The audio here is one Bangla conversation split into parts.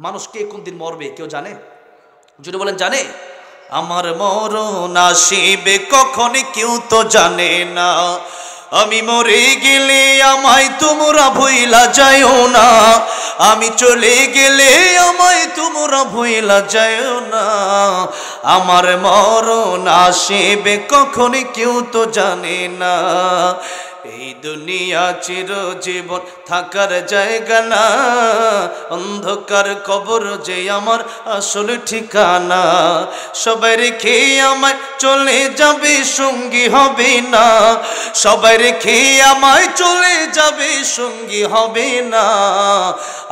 মানুষ কে কোন দিন মরবে কেউ জানে? যদি বলেন জানে? আমার মরণ আসিবে কখন কেউ তো জানে না, আমি মরে গেলে আমায় তোমরা ভুইলা যাইও না, আমি চলে গেলে আমায় তোমরা ভুইলা যাইও না, আমার মরণ আসিবে কখন কেউ তো জানে না, এই দুনিয়া চিরজীবন থাকার জায়গা না, অন্ধকার কবর যে আমার আসল ঠিকানা, সবাই রেখে আমায় চলে যাবে সঙ্গী হবে না, সবাই রেখে আমায় চলে যাবে সঙ্গী হবে না,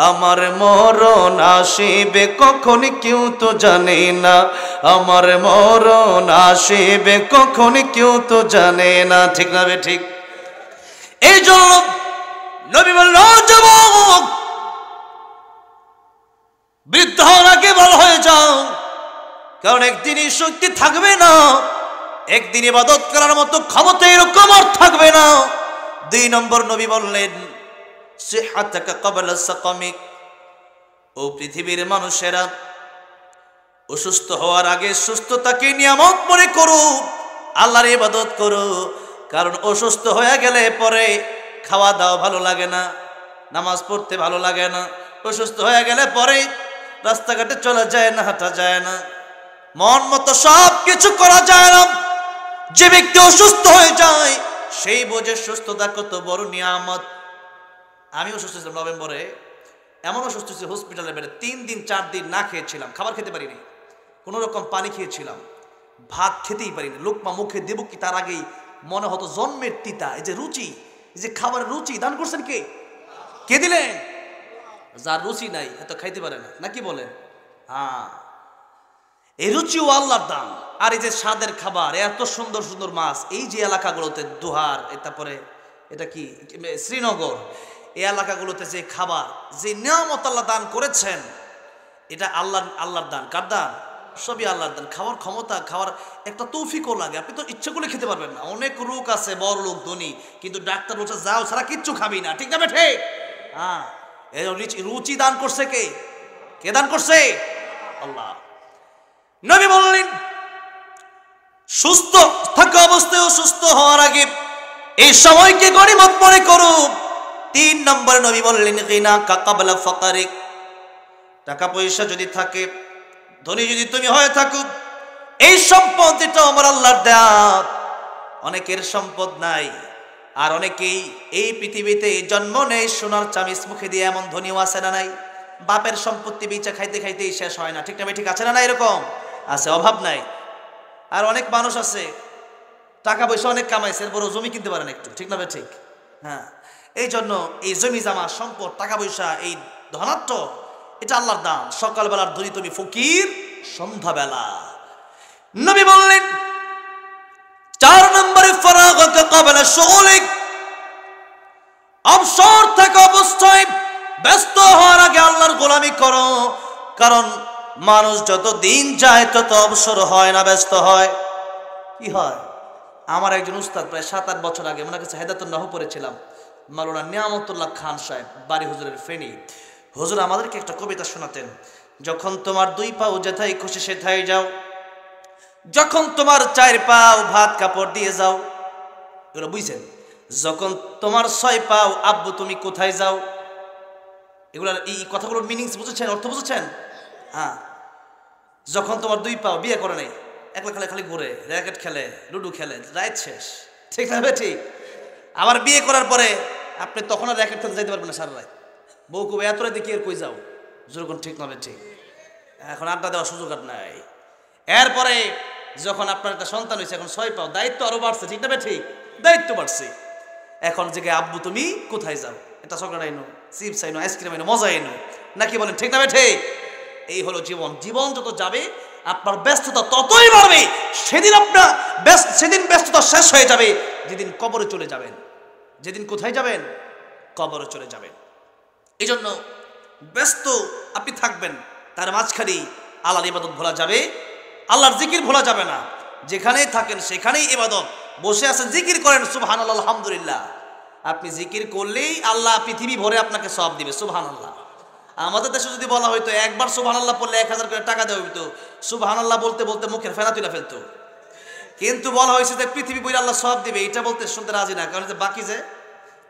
আমার মরণ আসিবে কখন কেউ তো জানে না, আমার মরণ আসিবে কখন কেউ তো জানে না। ঠিক না বে ঠিক? এই জন্য নবী বললেন, যুবক বৃদ্ধ হওয়ার আগে বড় হয়ে যাও, কারণ একদিনই শক্তি থাকবে না, একদিন ইবাদত করার মতো ক্ষমতা এরকম আর থাকবে না। 2 নম্বর নবী বললেন, সিহাতাকা ক্বাবলা সাকামিক, ও পৃথিবীর মানুষেরা অসুস্থ হওয়ার আগে সুস্থতাকে নিয়ামত মনে করো, আল্লাহর ইবাদত করো, কারণ অসুস্থ হয়ে গেলে পরে খাওয়া দাওয়া ভালো লাগে না, নামাজ পড়তে ভালো লাগে না, অসুস্থ হয়ে গেলে পরে রাস্তাঘাটে চলা যায় না, হাঁটা যায় না, মন মতো সব কিছু করা যায় না। যে ব্যক্তি অসুস্থ হয়ে যায় সেই বোঝে সুস্থতা কত বড় নিয়ামত। আমি অসুস্থ ছিলাম নভেম্বরে, এমন অসুস্থ ছিল হসপিটালের বেড়ে 3 দিন 4 দিন না খেয়েছিলাম, খাবার খেতে পারিনি, কোনো রকম পানি খেয়েছিলাম, ভাত খেতেই পারিনি, লোকমা মুখে দেব কি তার আগেই মনে হতো জন্মের তিতা। এই যে রুচি, এই যে খাবার রুচি দান করছেন কে? কে দিলেন? যার রুচি নাই এত খাইতে পারে না, নাকি বলেন? হ্যাঁ, এই রুচিও আল্লাহর দান। আর এই যে স্বাদের খাবার, এত সুন্দর সুন্দর মাছ, এই যে এলাকাগুলোতে দোহার, তারপরে এটা কি শ্রীনগর, এই এলাকাগুলোতে যে খাবার, যে নিয়ামত আল্লাহ দান করেছেন, এটা আল্লাহর দান। কার দান? সবই আল্লাহর দান। খাওয়ার ক্ষমতা, খাওয়ার একটা তৌফিকও লাগে, আপনি তো ইচ্ছে করে খেতে পারবেন না। অনেক রোগ আছে, বড় লোক ধনী, কিন্তু ডাক্তার বলছে যাও ছাড়া কিচ্ছু খাবি না। ঠিক না বেঠে? হ্যাঁ, এই রুচি দান করছে কে? কে দান করছে? আল্লাহ। নবী বললেন, সুস্থ থাকা অবস্থায় সুস্থ হওয়ার আগে এই সময়কে গনিমত মনে করো। 3 নম্বরে নবী বললেন, গিনা কাকাবলা ফাকারিক, টাকা পয়সা যদি থাকে, ধনী যদি তুমি হয়ে থাকো, এই সম্পদ এটা আমার আল্লাহর দেয়া। অনেকের সম্পদ নাই, আর অনেকেই এই পৃথিবীতে জন্ম নেয় সোনার চামিচ মুখে দিয়ে, এমন ধনীও আছে না নাই? বাপের সম্পত্তি বিচা খাইতে খাইতেই শেষ হয় না। ঠিক না? ঠিক আছে না? এরকম আছে, অভাব নাই। আর অনেক মানুষ আছে টাকা পয়সা অনেক কামাইছে, এরপর জমি কিনতে পারেন একটু। ঠিক না? ঠিক। হ্যাঁ, এই জন্য এই জমি জামা সম্পদ টাকা পয়সা, এই ধনাত্ম, এটা আল্লাহর দান। সকালবেলার ধনী তুমি ফকির সন্ধ্যাবেলা। নবী বললেন 4 নম্বরে, ফারাগাকা ক্বাবলা শুগুলিক, অবসর থাকা অবস্থায় ব্যস্ত হওয়ার আগে আল্লাহর গোলামি করো, কারণ মানুষ যত দিন যায় তত অবসর হয় না, ব্যস্ত হয়। কি হয়? আমার একজন উস্তাদ প্রায় 7-8 বছর আগে, ওনার কাছে হেদায়েতুন নাহু পড়েছিলাম, মাওলানা নিয়ামতুল্লাহ খান সাহেব, বাড়ি হুজুরের ফেনী। হুজুর আমাদেরকে একটা কবিতা শোনাতেন, যখন তোমার 2 পাও যেথায় খুশি সেথায় যাও, যখন তোমার 4 পাও ভাত কাপড় দিয়ে যাও, এগুলো বুঝছেন? যখন তোমার 6 পাও আব্বু তুমি কোথায় যাও, এগুলোর এই কথাগুলোর মিনিংস বুঝেছেন? অর্থ বুঝেছেন? হ্যাঁ, যখন তোমার 2 পাও বিয়ে করে নেই, একলা খেলে, খালি ঘুরে, র্যাকেট খেলে, লুডু খেলে, রাত শেষ। ঠিক না? ঠিক। আবার বিয়ে করার পরে আপনি তখন আর র্যাকেট খেলতে যাইতে পারবেন না সারা রাত, বউ কবে এত রাতে কি আর কই যাও, যেরকম ঠিক না? ঠিক। এখন আড্ডা দেওয়ার সুযোগ আর নাই। এরপরে যখন আপনার একটা সন্তান হয়েছে, এখন 6 পাও, দায়িত্ব আরো বাড়ছে। ঠিক না? ঠিক, দায়িত্ব বাড়ছে। এখন যে আব্বু তুমি কোথায় যাও, এটা চকলেট আইনো, চিপস আইনো, আইসক্রিম আইনো, মজা আইনো, নাকি বলেন? ঠিক না? ঠিক। এই হলো জীবন। জীবন যত যাবে আপনার ব্যস্ততা ততই বাড়বে। সেদিন ব্যস্ততা শেষ হয়ে যাবে যেদিন কবরে চলে যাবেন। যেদিন কোথায় যাবেন? কবরে চলে যাবেন। এই জন্য ব্যস্ত আপনি থাকবেন, তার মাঝখানে আল্লাহর ইবাদত ভোলা যাবে, আল্লাহর জিকির ভোলা যাবে না। যেখানেই থাকেন সেখানেই ইবাদত। বসে আছেন, জিকির করেন, সুবহানাল্লাহ, আলহামদুলিল্লাহ। আপনি জিকির করলেই আল্লাহ পৃথিবী ভরে আপনাকে সওয়াব দিবে। সুবহানাল্লাহ। আমাদের দেশে যদি বলা হইতো একবার সুবহানাল্লাহ পড়লে 1000 করে টাকা দেওয়া হইতো, সুবহানাল্লাহ বলতে বলতে মুখের ফেনা তুলে ফেলতো। কিন্তু বলা হয়েছে যে পৃথিবী বইলে আল্লাহ সব দিবে, এটা বলতে শুনতে রাজি না, কারণ যে বাকি যে,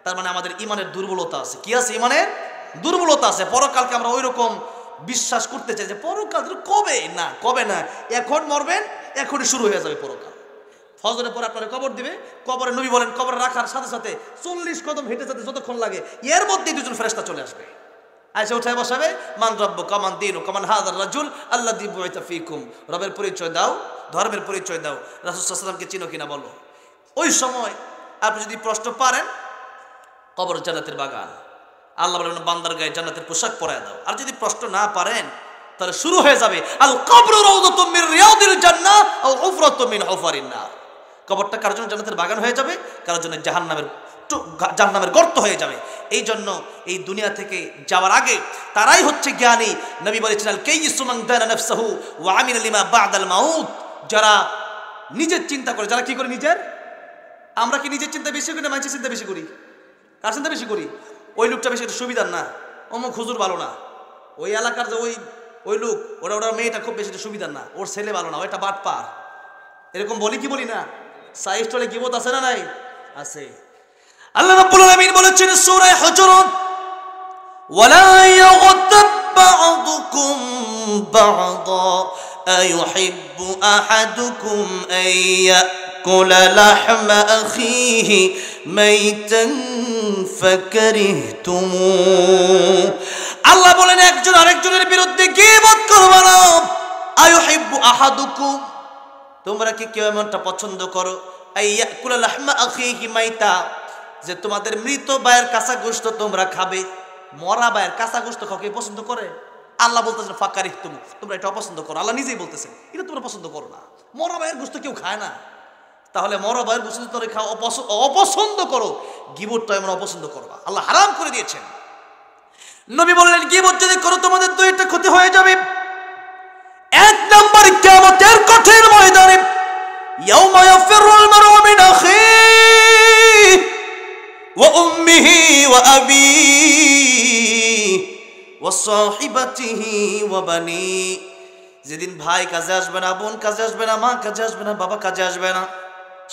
তার মানে আমাদের ইমানের দুর্বলতা আছে। কি আছে? ইমানের দুর্বলতা আছে। পরকালকে আমরা ওই রকম বিশ্বাস করতে চাই যে পরকাল কবে না, কবে না, এখন মরবেন, এখনই শুরু হয়ে যাবে পরকাল। ফজরের পরে আপনারা কবর দিবে, কবরে নবী বলেন কবরে রাখার সাথে সাথে 40 কদম হেঁটে যেতে যতক্ষণ লাগে এর মধ্যেই দুজন ফেরেশতা চলে আসবে, আইসা উঠায় বসাবে, মান রাব্বুকা মান দীনুকা মান হাযার রাজুল আল্লাযী বুইতা ফীকুম, রবের পরিচয় দাও, ধর্মের পরিচয় দাও, রাসূল সাল্লাল্লাহু আলাইহি ওয়াসাল্লামকে চিনো কিনা বলো। ওই সময় আপনি যদি প্রশ্ন পারেন, কবর জান্নাতের বাগান, আল্লাহ বলেন বান্দার গায়ে জান্নাতের পোশাক পরায় দাও। আর যদি প্রশ্ন না পারেন তাহলে শুরু হয়ে যাবে আল কবরু রাউযাতুম মির রিয়াদিল জান্নাহ আও উফরাতুম মিন হুফারিন নার। কবরটা কার জন্য জান্নাতের বাগান হয়ে যাবে, কার জন্য জাহান্নামের গর্ত হয়ে যাবে। এই জন্য এই দুনিয়া থেকে যাওয়ার আগে তারাই হচ্ছে জ্ঞানী। নবী বলেছেন আল কাইয়িসু মান দানা নাফসাহু ওয়া আমিলা লিমা বা'দাল মাউত, যারা নিজের চিন্তা করে, যারা কি করে নিজের, আমরা কি নিজের চিন্তা বেশি করি না মানুষের চিন্তা বেশি করি? কার চিন্তা বেশি করি? ওই লোকটা বেশি সুবিধার না, অমুক হুজুর ভালো না, ওই এলাকার যে ওই লোক, ওরা মেয়েটা খুব বেশি সুবিধার না, ওর ছেলে ভালো না, ওইটা বাটপার, এরকম বলি কি বলি না? সাইস্টলে গীবত আছে না নাই? আছে। আল্লাহ রাব্বুল আলামিন বলেছেন সূরা হুজুরাত, ওয়ালা ইয়াগতাব বা'দুকুম বা'দা আইয়ুহিব্বু আহাদুকুম আইয়াকুলা লাহমা আখিহি মাইতান ফাকারিহতুমু। আল্লাহ বলেন একজন আরেকজনের বিরুদ্ধে গীবত করবে না। আইয়ুহিব্বু আহাদুকুম, তোমরা কি কেউ এমনটা পছন্দ করো, আইয়াকুলা লাহমা আখিহি মাইতা, যে তোমাদের মৃত ভাইয়ের কাঁচা গোশত তোমরা খাবে। মরা ভাইয়ের কাঁচা গোশত খাওয়া কে পছন্দ করে? আল্লাহ বলতেছেন ফাকারিহতুম, তোমরা এটা অপছন্দ করো। আল্লাহ নিজেই বলতেছেন এটা তোমরা পছন্দ করো না। মরা ভাইয়ের গোশত কেউ খায় না, তাহলে মরা ভাইয়ের গোশত তোমরা খাও, অপছন্দ করো, গীবতটা এমন অপছন্দ করবা, আল্লাহ হারাম করে দিয়েছেন। নবী বললেন গীবত যদি করো তোমাদের দুইটা ক্ষতি হয়ে যাবে। এক নাম্বার, কিয়ামতের কঠিন ময়দানে ইয়াউমা ইয়াফিরুল মারউ মিন আখিহি ওয়া উম্মিহি ওয়া আবিহি ওয়া সাহিবাতিহি ওয়া বানি, যেদিন ভাই কাজে আসবে না, বোন কাজে আসবে না, মা কাজে আসবে না, বাবা কাজে আসবে না,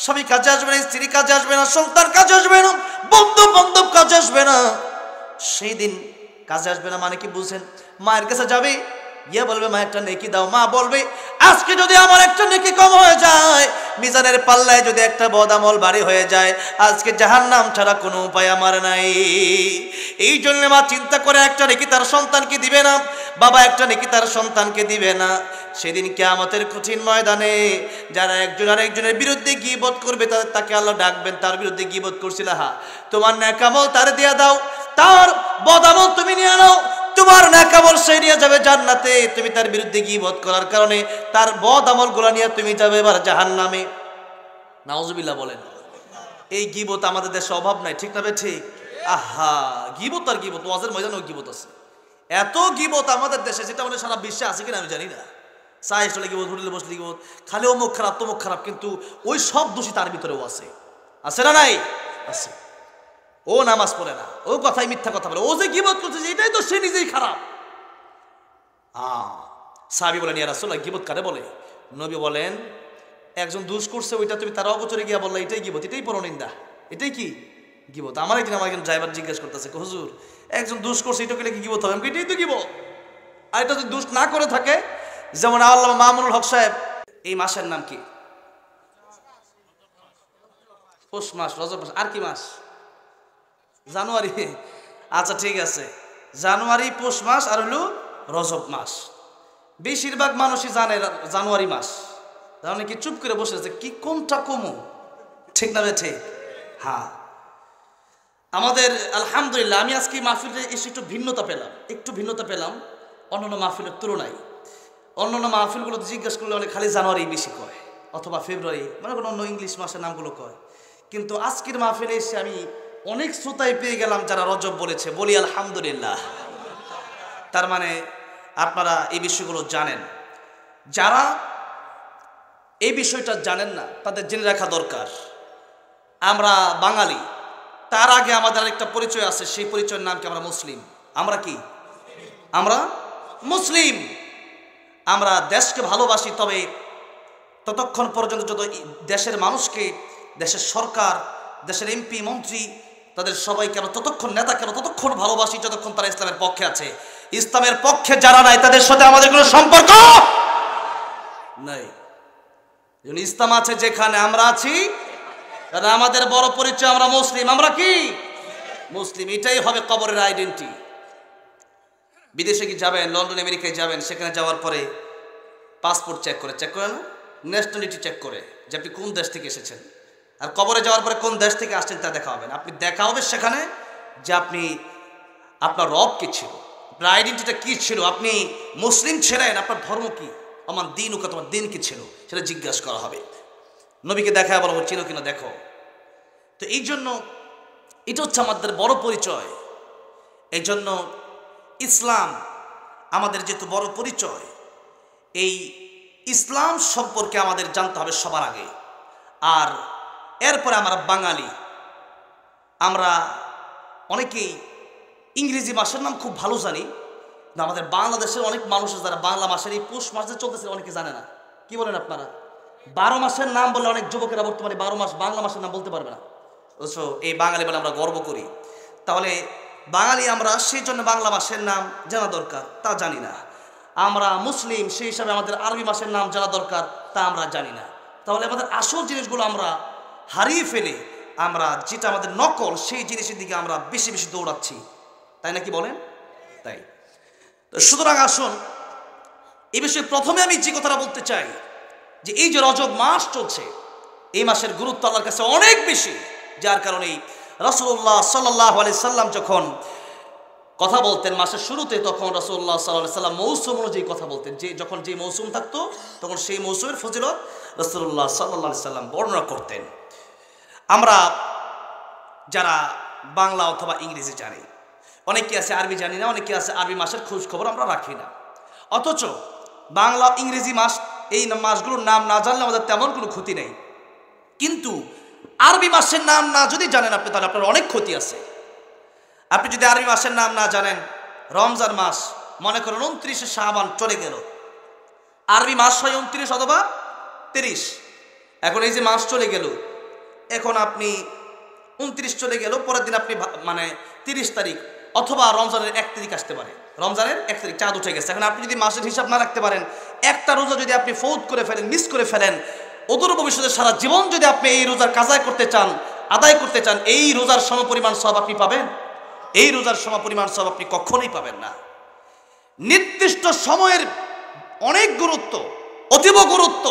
স্বামী কাজে আসবে না, স্ত্রী কাজে আসবে না, সন্তান কাজে আসবে না, বন্ধু বান্ধব কাজে আসবে না। সেই দিন কাজে আসবে না মানে কি বুঝছেন? মায়ের কাছে যাবে, ইয়া বলবে মা একটা নেকি দাও, মা বলবে আজকে যদি আমার একটা নেকি কম হয়ে যায়, মিজানের পাল্লায় যদি একটা বদামল ভারী হয়ে যায়, আজকে জাহান্নাম ছাড়া কোনো উপায় আমার নাই। এই জন্য মা চিন্তা করে একটা নেকি তার সন্তানকে দিবে না, বাবা একটা নেকি তার সন্তানকে দিবে না। সেদিন কিয়ামতের কঠিন ময়দানে যারা একজন আরেকজনের বিরুদ্ধে গীবত করবে তাকে আল্লাহ ডাকবেন, তার বিরুদ্ধে গীবত করছিল, হা তোমার নেকামল তার দিয়ে দাও, তার বদামল তুমি নিয়ে নাও, তোমার নেকামল সে নিয়ে যাবে জান্নাতে, তুমি তার বিরুদ্ধে গীবত করার কারণে তার বদামলগুলো নিয়ে তুমি যাবে এবার জাহান্নামে। নাউজুবিল্লাহ বলেন। এই গীবত আমাদের দেশে অভাব নাই, ঠিক না বে ঠিক? আহা, গীবত আর গীবত, ওয়াজের ময়দানেও গীবত আছে। এত গীবত আমাদের দেশে, যেটা মানে সারা বিশ্বে আছে কিনা আমি জানি না। চাই চলে গীবত, হোটেলে বসলে গীবত, খালি অমুক খারাপ তমুক খারাপ, কিন্তু ওই সব দোষী তার ভিতরেও আছে। আছে না নাই? আছে। ও নামাজ পড়ে না, ও কথাই মিথ্যা কথা বলে, ও যে গীবত করতেছে এটাই তো সে নিজেই খারাপ। সাহাবী বলেন ইয়া রাসূলুল্লাহ গীবত কারে বলে? নবী বলেন একজন দোষ করছে, ওইটা তুমি তার অগোচরে গিয়া বললা এটাই গীবত, এটাই পরনিন্দা, এটাই কি গীবত। আমার একজন ড্রাইভার জিজ্ঞেস করতেছে, হুজুর একজন দোষ করছে এটা কি গীবত হবে? আমি এটাই তো গীবত। আর এটা যদি দোষ না করে থাকে, যেমন আল্লামা মামুনুল হক সাহেব, এই মাসের নাম কি? পৌষ মাস, রজব মাস, আর কি মাস? জানুয়ারি। আচ্ছা ঠিক আছে, জানুয়ারি, পৌষ মাস আর হলো রজব মাস। বেশিরভাগ মানুষই জানে জানুয়ারি মাস, তাহলে কি চুপ করে বসে আছে কি কোনটা কমো, ঠিক না ঠিক? হ্যাঁ, আমাদের আলহামদুলিল্লাহ আমি আজকে মাহফিলে এসে একটু ভিন্নতা পেলাম অন্যান্য মাহফিলের তুলনায়। অন্যান্য মাহফিলগুলোতে জিজ্ঞেস করলে অনেক খালি জানুয়ারি বেশি কয়, অথবা ফেব্রুয়ারি, মানে কোনো অন্য ইংলিশ মাসের নামগুলো কয়। কিন্তু আজকের মাহফিলে এসে আমি অনেক শ্রোতায় পেয়ে গেলাম যারা রজব বলেছে, বলি আলহামদুলিল্লাহ। তার মানে আপনারা এই বিষয়গুলো জানেন। যারা এই বিষয়টা জানেন না তাদের জেনে রাখা দরকার, আমরা বাঙালি, তার আগে আমাদের আরেকটা পরিচয় আছে, সেই পরিচয়ের নাম কি? আমরা মুসলিম। আমরা কি? আমরা মুসলিম, আমরা দেশকে ভালোবাসি, তবে ততক্ষণ পর্যন্ত যত দেশের মানুষকে, দেশের সরকার, দেশের এমপি মন্ত্রী, তাদের সবাই কেন ততক্ষণ, নেতা কেন ততক্ষণ ভালোবাসি যতক্ষণ তারা ইসলামের পক্ষে আছে। ইসলামের পক্ষে যারা নাই তাদের সাথে আমাদের কোনো সম্পর্ক নাই। ইসলাম আছে যেখানে, আমরা আছি, কারণ আমাদের বড় পরিচয় আমরা মুসলিম। আমরা কি মুসলিম, এটাই হবে কবরের আইডেন্টি। বিদেশে কি যাবেন, লন্ডন আমেরিকায় যাবেন, সেখানে যাওয়ার পরে পাসপোর্ট চেক করে না, ন্যাশনালিটি চেক করে যে আপনি কোন দেশ থেকে এসেছেন। আর কবরে যাওয়ার পরে কোন দেশ থেকে আসছেন তা দেখা হবে না, আপনি দেখা হবে সেখানে যে আপনি, আপনার রব কি ছিল, আপনার আইডেন্টিটা কি ছিল, আপনি মুসলিম ছিলেন, আপনার ধর্ম কি, আমার দিন ও তোমার দিন কি ছিল, সেটা জিজ্ঞাসা করা হবে। নবীকে দেখা বলবো চিনো কিনা দেখো। তো এই জন্য এটা হচ্ছে আমাদের বড় পরিচয়। এই জন্য ইসলাম আমাদের যেহেতু বড় পরিচয়, এই ইসলাম সম্পর্কে আমাদের জানতে হবে সবার আগে। আর এরপরে আমরা বাঙালি, আমরা অনেকেই ইংরেজি মাসের নাম খুব ভালো জানি, কিন্তু আমাদের বাংলাদেশের অনেক মানুষ যারা বাংলা মাসের এই পৌষ মাসে চলতেছে অনেকে জানে না। কি বলেন আপনারা? 12 মাসের নাম বলে অনেক যুবকেরা বর্তমানে 12 মাস বাংলা মাসের নাম বলতে পারবে না, অথচ এই বাঙালি বলে আমরা গর্ব করি। তাহলে বাঙালি আমরা, সেই জন্য বাংলা মাসের নাম জানা দরকার, তা জানি না। আমরা মুসলিম, সেই হিসাবে আমাদের আরবি মাসের নাম জানা দরকার, তা আমরা জানি না। তাহলে আমাদের আসল জিনিসগুলো আমরা হারিয়ে ফেলে আমরা যেটা আমাদের নকল, সেই জিনিসের দিকে আমরা বেশি বেশি দৌড়াচ্ছি, তাই নাকি বলেন? তাই। তো সুতরাং আসুন এই বিষয়ে প্রথমে আমি যে কথাটা বলতে চাই, যে এই যে রজব মাস চলছে, এই মাসের গুরুত্ব আল্লাহর কাছে অনেক বেশি, যার কারণে রাসূলুল্লাহ সাল্লাল্লাহু আলাইহি সাল্লাম যখন কথা বলতেন মাসের শুরুতে, তখন রাসূলুল্লাহ সাল্লাল্লাহু আলাইহি সাল্লাম মৌসুম অনুযায়ী কথা বলতেন। যে যখন যে মৌসুম থাকতো তখন সেই মৌসুমের ফজিলত রাসূলুল্লাহ সাল্লাল্লাহু আলাইহি সাল্লাম বর্ণনা করতেন। আমরা যারা বাংলা অথবা ইংরেজি জানি, অনেকে আছে আরবি জানি না, অনেকে আছে আরবি মাসের খোঁজ খবর আমরা রাখি না। অথচ বাংলা ইংরেজি মাস, এই মাসগুলোর নাম না জানলে আমাদের তেমন কোনো ক্ষতি নেই, কিন্তু আরবি মাসের নাম না যদি জানেন আপনি, তাহলে আপনার অনেক ক্ষতি আছে। আপনি যদি আরবি মাসের নাম না জানেন, রমজান মাস মনে করেন 29 শাবান চলে গেল, আরবি মাস হয় 29 অথবা 30। এখন এই যে মাস চলে গেল, এখন আপনি 29 চলে গেল, পরের দিন আপনি মানে 30 তারিখ অথবা রমজানের 1 তারিখ আসতে পারে, রমজানের 1 তারিখ চাঁদ উঠে গেছে। এখন আপনি যদি মাসের হিসাব না রাখতে পারেন, একটা রোজা যদি আপনি ফৌত করে ফেলেন, মিস করে ফেলেন, অদূর ভবিষ্যতে সারা জীবন যদি আপনি এই রোজার কাজা করতে চান, আদায় করতে চান, এই রোজার সমপরিমাণ সব আপনি পাবেন? এই রোজার সমপরিমাণ সব আপনি কখনোই পাবেন না। নির্দিষ্ট সময়ের অনেক গুরুত্ব, অতীব গুরুত্ব।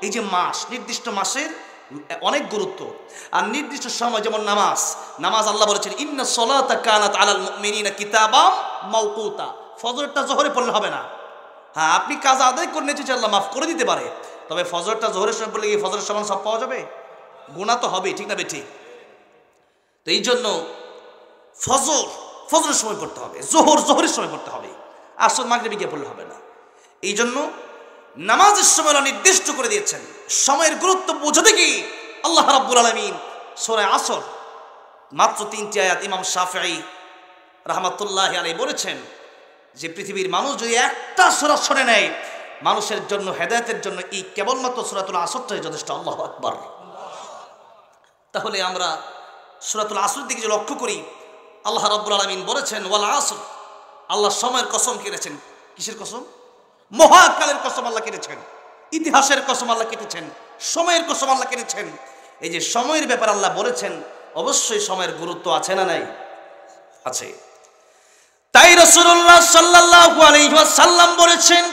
এই যে মাস, নির্দিষ্ট মাসের অনেক গুরুত্ব। আর নির্দিষ্ট সময়, যেমন নামাজ, নামাজ আল্লাহ বলেছেন ইন্না সলাতা কানাত আলাল মুমিনিনা কিতাবাম মাওকুতা। ফজরটা জোহরে পড়লে হবে না। হ্যাঁ, আপনি কাজ আদায় করে নিয়েছেন, আল্লাহ মাফ করে দিতে পারে, তবে ফজরটা জোহরের সময় পড়লে কি ফজরের সমান সব পাওয়া যাবে? গুনাহ তো হবেই, ঠিক না বেঠিক? তো এই জন্য ফজরের সময় পড়তে হবে, জোহরের সময় পড়তে হবে, আসর মাগরিবে গিয়ে পড়লে হবে না। এই জন্য নামাজের সময় নির্দিষ্ট করে দিয়েছেন। সময়ের গুরুত্ব বোঝাতে কি আল্লাহ রাব্বুল আলামিন সূরা আসর মাত্র 3টি আয়াত, ইমাম শাফিঈ রাহমাতুল্লাহি আলাইহি বলেছেন যে পৃথিবীর মানুষ যদি একটা সূরা শুনে নেয়, মানুষের জন্য, হেদায়েতের জন্য এই কেবলমাত্র সূরাতুল আসরটাই যথেষ্ট। আল্লাহু আকবার। তাহলে আমরা সূরাতুল আসরের দিকে যে লক্ষ্য করি, আল্লাহ রাব্বুল আলামিন বলেছেন ওয়াল আসর, আল্লাহ সময়ের কসম কেটেছেন। কিসের কসম? মহাকালের কসম আল্লাহ কেটেছেন, ইতিহাসের কসম আল্লাহ কেটেছেন, সময়ের কসম আল্লাহ কেটেছেন। এই যে সময়ের ব্যাপার আল্লাহ বলেছেন, অবশ্যই সময়ের গুরুত্ব আছে না নাই? আছে। তাই রাসূলুল্লাহ সাল্লাল্লাহু আলাইহি ওয়াসাল্লাম বলেছেন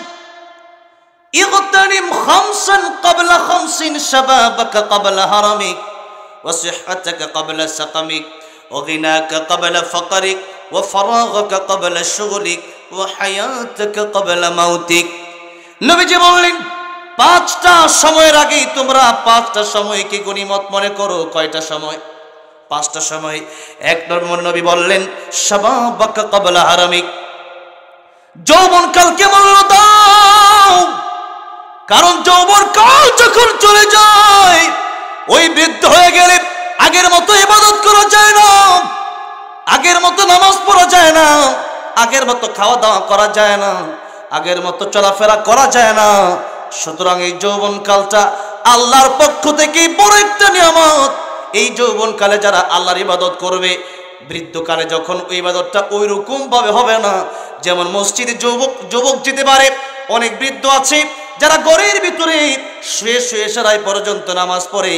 ইগতানিম খামসান ক্বাবলা খামসিন শাবাবাকা ক্বাবলা হারামিক ওয়া সিহহাতাকা ক্বাবলা সাকামিক ওয়া গিনাকা ক্বাবলা ফাকরিক ওয়া ফারাগাকা ক্বাবলা শুগলিক ওয়া হায়াতাকা ক্বাবলা মাউতিক। নবীজি বললেন 5টা সময়ের আগেই তোমরা 5টা সময়কে গনিমত মনে করো। কয়টা সময়? 5টা সময়। 1 নম্বর নবী বললেন শাবাবাকা ক্বাবলা হারামিক, যৌবনকালকে মূল্য দাও, কারণ যৌবনকাল যখন চলে যায়, ওই বৃদ্ধ হয়ে গেলে আগের মতো ইবাদত করা যায় না, আগের মতো নামাজ পড়া যায় না, আগের মতো খাওয়া দাওয়া করা যায় না, আগের মতো চলাফেরা করা যায় না। সুতরাং এই যৌবনকালটা আল্লাহর পক্ষ থেকে বড় একটা নিয়ামত। এই যৌবনকালে যারা আল্লাহর ইবাদত করবে, বৃদ্ধকালে যখন ওই ইবাদতটা ওই রকম ভাবে হবে না। যেমন মসজিদে যুবক যেতে পারে, অনেক বৃদ্ধ আছে যারা ঘরের ভিতরে শুয়ে শুয়ে সারাই পর্যন্ত নামাজ পড়ে।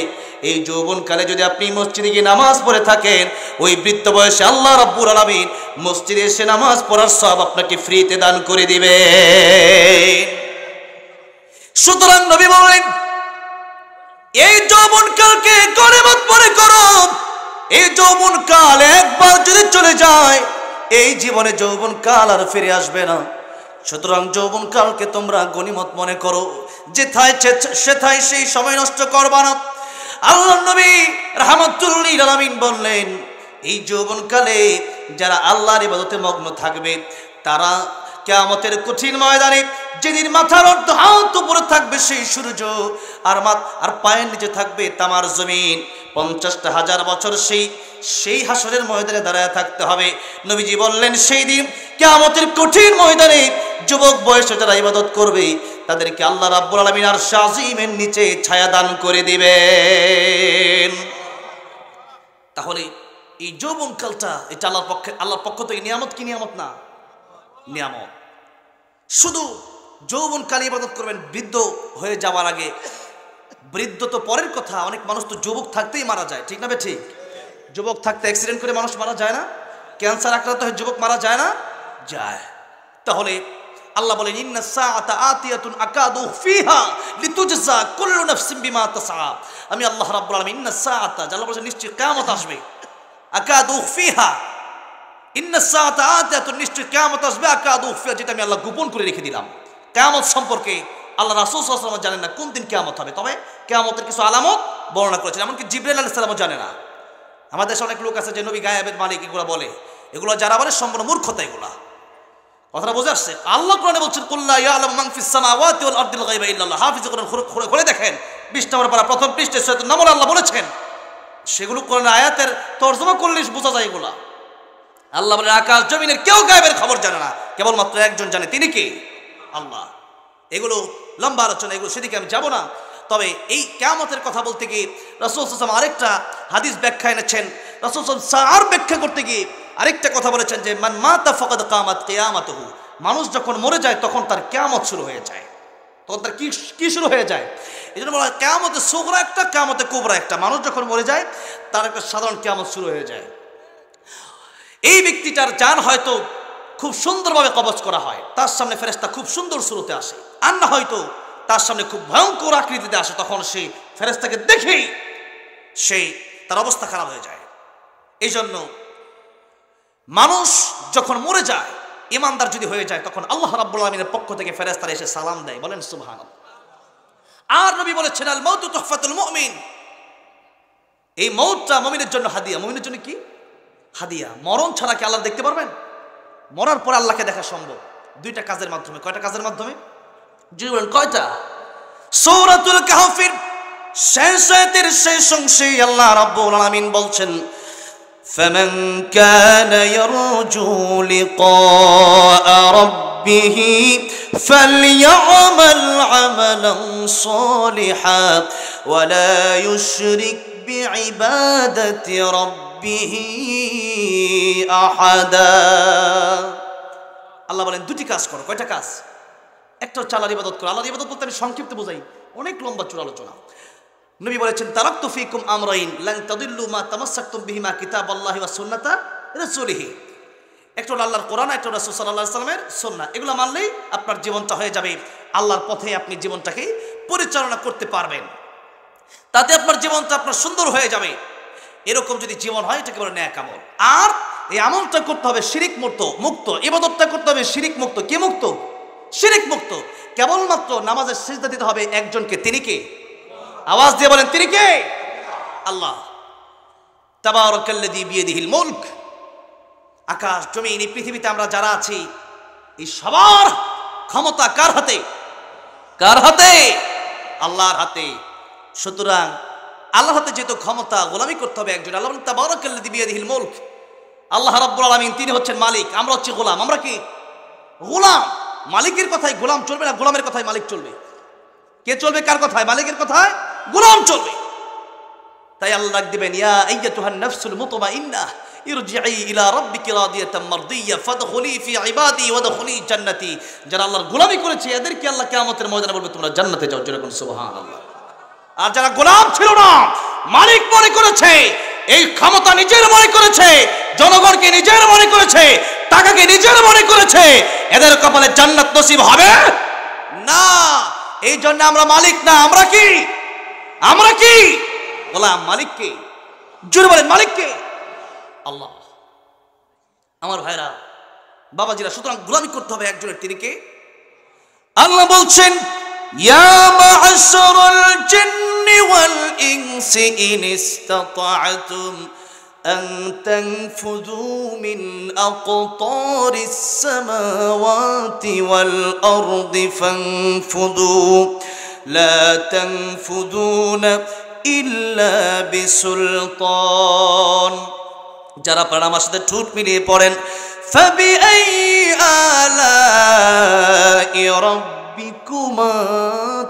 এই যৌবনকালে যদি আপনি মসজিদে গিয়ে নামাজ পড়ে থাকেন, ওই বৃদ্ধ বয়সে আল্লাহ রাব্বুল আলামিন মসজিদে এসে নামাজ পড়ার সওয়াব আপনাকে ফ্রিতে দান করে দিবে। সুতরাং নবী বলেন, এই যৌবনকালকে গনিমত মনে করো। এই যৌবনকাল একবার যদি চলে যায়, এই জীবনে যৌবনকাল আর ফিরে আসবে না। সুতরাং যৌবনকালকে তোমরা গনিমত মনে করো, সেথায় সেই সময় নষ্ট করবা না। আল্লাহর নবী রাহমাতুল লিল আলামিন বললেন, এই যৌবনকালে যারা আল্লাহর ইবাদতে মগ্ন থাকবে, তারা কিয়ামতের কঠিন ময়দানে যেদিন মাথার অর্ধ হাত উপরে থাকবে সেই সূর্য, আর পায়ের নিচে থাকবে তামার জমিন, 50,000 বছর সেই হাসরের ময়দানে দাঁড়ায় থাকতে হবে। নবীজি বললেন, সেই দিন কিয়ামতের কঠিন ময়দানে যুবক বয়সে যারা ইবাদত করবে, তাদেরকে আল্লাহ রাব্বুল আলামিন আরশ আজিমের নিচে ছায়া দান করে দিবেন। তাহলে এই যৌবনকালটা এটা আল্লাহর পক্ষ থেকে নিয়ামত, কি নিয়ামত না? নিয়ামত। শুধু যৌবনকালে ইবাদত করবেন, বৃদ্ধ হয়ে যাওয়ার আগে। বৃদ্ধ তো পরের কথা, অনেক মানুষ তো যুবক থাকতেই মারা যায়, ঠিক না বে ঠিক? যুবক থাকতে অ্যাক্সিডেন্ট করে মানুষ মারা যায় না? ক্যান্সার আক্রান্ত হয়ে যুবক মারা যায় না? যায়। তাহলে আল্লাহ বলেন, ইন্না সাআতা আতিয়াতুন আকাদু ফিহা লিতুজজা কুল্লু নাফসিন বিমা তাসআ। আমি আল্লাহ রাব্বুল আলামিন ইন্না সাআতা, আল্লাহ বলেন নিশ্চয় কিয়ামত আসবে, আকাদু ফিহা, ইন্না সাআতা আতিয়াতুন, নিশ্চয় কিয়ামত আসবে, আকাদু ফিহা, যেটা আমি আল্লাহ গোপন করে রেখে দিলাম। কিয়ামত সম্পর্কে আল্লাহ রাসূল সাল্লাল্লাহু আলাইহি ওয়াসাল্লাম জানেন না কোন দিন কিয়ামত হবে, তবে কিয়ামতের কিছু আলামত বর্ণনা করেছেন। এমনকি জিবরাইল আলাইহিস সালামও জানে না। আমাদের দেশে অনেক লোক আছে যে নবী গায়েবের মালিক, এগুলো বলে। এগুলো যারা বলে সম্পূর্ণ মূর্খতা। এগুলা কথাটা বোঝা আসছে? আল্লাহ কোরআনে বলছেন, কুল্লা ইয়ালামু মান ফিস সামাওয়াতি ওয়াল আরদিল গায়বা ইল্লাল্লাহ। হাফিজ কোরআন খুলে দেখেন 20 নম্বর পারা প্রথম পৃষ্ঠায় সূরা নামল আল্লাহ বলেছেন। সেগুলো কোরআন আয়াতের তরজমা করলে বোঝা যায় এগুলা। আল্লাহ বলেন, আকাশ জমিনের কেউ গায়েবের খবর জানে না, কেবলমাত্র একজন জানে, তিনি কে? আল্লাহ। এগুলো লম্বা আলোচনা, এগুলো সেদিকে আমি যাব না। তবে এই কিয়ামতের কথা বলতে গিয়ে রাসূল সাল্লাল্লাহু আলাইহি ওয়াসাল্লাম আরেকটা হাদিস ব্যাখ্যা এনেছেন। রাসূল সাল্লাল্লাহু আলাইহি ওয়াসাল্লাম আর ব্যাখ্যা করতে গিয়ে আরেকটা কথা বলেছেন যে, মান মাতা ফাকাদ কামাত কিয়ামাতুহু। মানুষ যখন মরে যায় তখন তার কিয়ামত শুরু হয়ে যায়। তখন তার কি শুরু হয়ে যায়? এই জন্য বলা হয় কিয়ামতে সুগরা একটা, কিয়ামতে কুবরা একটা। মানুষ যখন মরে যায় তার একটা সাধারণ কিয়ামত শুরু হয়ে যায়। এই ব্যক্তিটার জান হয়তো খুব সুন্দরভাবে কবজ করা হয়, তার সামনে ফেরেশতা খুব সুন্দর সুরতে আসে, আর না হয়তো তার সামনে খুব ভয়ঙ্কর আকৃতিতে আসে। তখন সেই ফেরেশতাকে দেখেই তার অবস্থা খারাপ হয়ে যায়। এই জন্য মানুষ যখন মরে যায়, ইমানদার যদি হয়ে যায়, তখন আল্লাহ রাব্বুল আলামিনের পক্ষ থেকে ফেরেশতারা এসে সালাম দেয়। বলেন সুবহানাল্লাহ। আর নবী বলেছেন, আল মাউতু তুহফাতুল মুমিন। এই মওতটা মুমিনের জন্য হাদিয়া। মুমিনের জন্য কি হাদিয়া? মরণ ছাড়া কি আল্লাহ দেখতে পারবেন? মরার পর আল্লাহকে দেখা সম্ভব দুইটা কাজের মাধ্যমে। কয়টা কাজের মাধ্যমে? জীবন কয়টা? সূরাতুল কাহফের শেষ আয়াতের শেষ অংশে আল্লাহ রাব্বুল আলামিন বলছেন, فمن كان يرجو لقاء ربه فليعمل عملا صالحا ولا يشرك بعبادة ربه أحدا। আল্লাহ বলেন দুটি কাজ করো। কয়টা কাজ? একটা হচ্ছে আল্লাহর ইবাদত করো। আল্লাহর ইবাদত বলতে আমি সংক্ষিপ্ত বোঝাই, অনেক লম্বা চূড়া আলোচনা। নবী বলেছেন, তারাকতু ফীকুম আমরাইন লান তাদিল্লু মা তামাসসাকতুম বিহিমা কিতাবাল্লাহি ওয়া সুন্নাতা রাসূলিহি। একটা হলো আল্লাহর কোরআন, একটা রাসূল সাল্লাল্লাহু আলাইহি ওয়াসাল্লামের সুন্নাহ। এগুলো মানলেই আপনার জীবনটা হয়ে যাবে আল্লাহর পথে, আপনি জীবনটাকে পরিচালনা করতে পারবেন। তাতে আপনার জীবনটা আপনার সুন্দর হয়ে যাবে। এরকম যদি জীবন হয়, এটাকে বলে নেক আমল। আর এই আমলটা করতে হবে শিরিক মুক্ত। ইবাদতটা করতে হবে শিরিক মুক্ত। কি মুক্ত? শিরিক মুক্ত। কেবলমাত্র নামাজের সিজদা দিতে হবে একজনকে। তিনি কে? আওয়াজ দিয়ে বলেন, তিনি কে? আল্লাহ। তাবারাকাল্লাযী বিয়াদিহিল মুলক। আকাশ জমিন এই পৃথিবীতে আমরা যারা আছি, এই সবার ক্ষমতা কার হাতে? কার হাতে? আল্লাহর হাতে। সুতরাং আল্লাহর হাতে যেহেতু ক্ষমতা, গোলামি করতে হবে একজন। আল্লাহ বলেন, তাবারাকাল্লাযী বিয়াদিহিল মুলক। আল্লাহ রাব্বুল আলামিন তিনি হচ্ছেন মালিক, আমরা হচ্ছি গোলাম। আমরা কি গোলাম? মালিকের কথায় গোলাম চলবে না, গোলামের কথায় মালিক চলবে। কে চলবে কার কথায়? মালিকের কথায় গোলাম চলবে। তাই আল্লাহ ডাক দিবেন, ইয়া আইয়াতুহান নাফসুল মুতমাইন্নাহ ইরজিই ইলা রাব্বিকি রাদিয়াতাম মারদিয়া ফাদখুলি ফি ইবাদি ওয়াদখুলি জান্নাতি। যারা আল্লাহর গোলামি করেছে এদেরকে আল্লাহ কিয়ামতের ময়দানে বলবে তোমরা জান্নাতে যাও। যেরকম সুবহানাল্লাহ। আর যারা গোলাম ছিল না, মালিক মনে করেছে, এই ক্ষমতা নিজের মনে করেছে, জনগণকে নিজের মনে করেছে, টাকাকে নিজের মনে করেছে, এদের কপালে জান্নাত নসিব হবে না। এই জন্য আমরা মালিক না, আমরা কি? আমরা কি গোলাম? মালিককে জোরে বলেন, মালিককে আল্লাহ। আমার ভাইরা, বাবাজিরা, সুতরাং গোলামি করতে হবে একজনের। তিনি কে? আল্লাহ বলছেন, ইয়া মা'আশারাল জিন্নি ওয়াল ইনসি ইন ইসতাতা'তুম আন তানফুযু মিন আকতারিস সামাওয়াতি ওয়াল আরদি ফানফুযু লা তানফুযুনা ইল্লা বিসুলতান। যারা পারেন আমার সাথে ঠোঁট মিলিয়ে পড়েন, ফাবিআইয়ি আলাই রাব্বিকুমা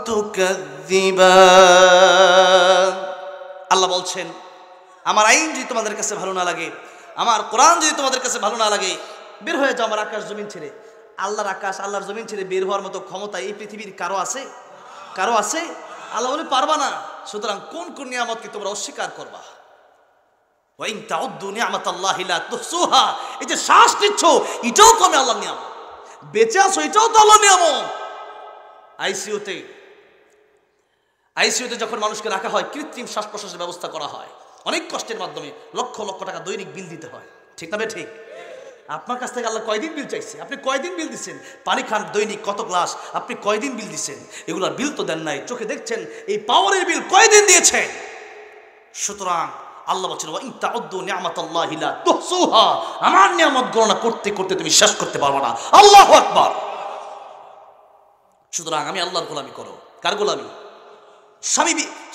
তুকাযযিবান। আল্লাহ বলছেন, আমার আইন যদি তোমাদের কাছে ভালো না লাগে, আমার কোরআন যদি তোমাদের কাছে ভালো না লাগে, বের হয়ে যাও আমার আকাশ জমিন ছেড়ে। আল্লাহর আকাশ আল্লাহর জমিন ছেড়ে বের হওয়ার মতো ক্ষমতা এই পৃথিবীর কারো আছে? কারো আছে? আল্লাহ বলে পারবা না। সুতরাং কোন কোন নিয়ামতকে তোমরা অস্বীকার করবা? ওয়াইন তাউদ্দু নি'মাতাল্লাহি লা তুহসুহা। এই যে শ্বাস নিচ্ছ, এটাও তো আমি আল্লাহর নিয়ামত। বেঁচে আছো, এটাও তো আল্লাহর নিয়ামত। আইসিইউতে যখন মানুষকে রাখা হয়, কৃত্রিম শ্বাস প্রশ্বাসের ব্যবস্থা করা হয় অনেক কষ্টের মাধ্যমে, লক্ষ লক্ষ টাকা দৈনিক বিল দিতে হয়। ঠিক না? ঠিক। আপনার কাছ থেকে আল্লাহ কয়দিন বিল চাইছে? আপনি কয়দিন বিল দিচ্ছেন? পানি খান দৈনিক কত গ্লাস, আপনি কয়দিন বিল দিচ্ছেন? এগুলোর বিল তো দেন নাই, চোখে দেখছেন। এই পাওয়ারের বিল কয়দিন দিয়েছেন? সুতরাং আল্লাহ বলছেন, ওয়া ইন তাউদ্দু নি'মাতাল্লাহি লা তুহসুহা। আমার নিয়ামত গণনা করতে করতে তুমি শেষ করতে পারবে না। আল্লাহু আকবার। সুতরাং আমি আল্লাহর গোলামি করো। কার গোলামি?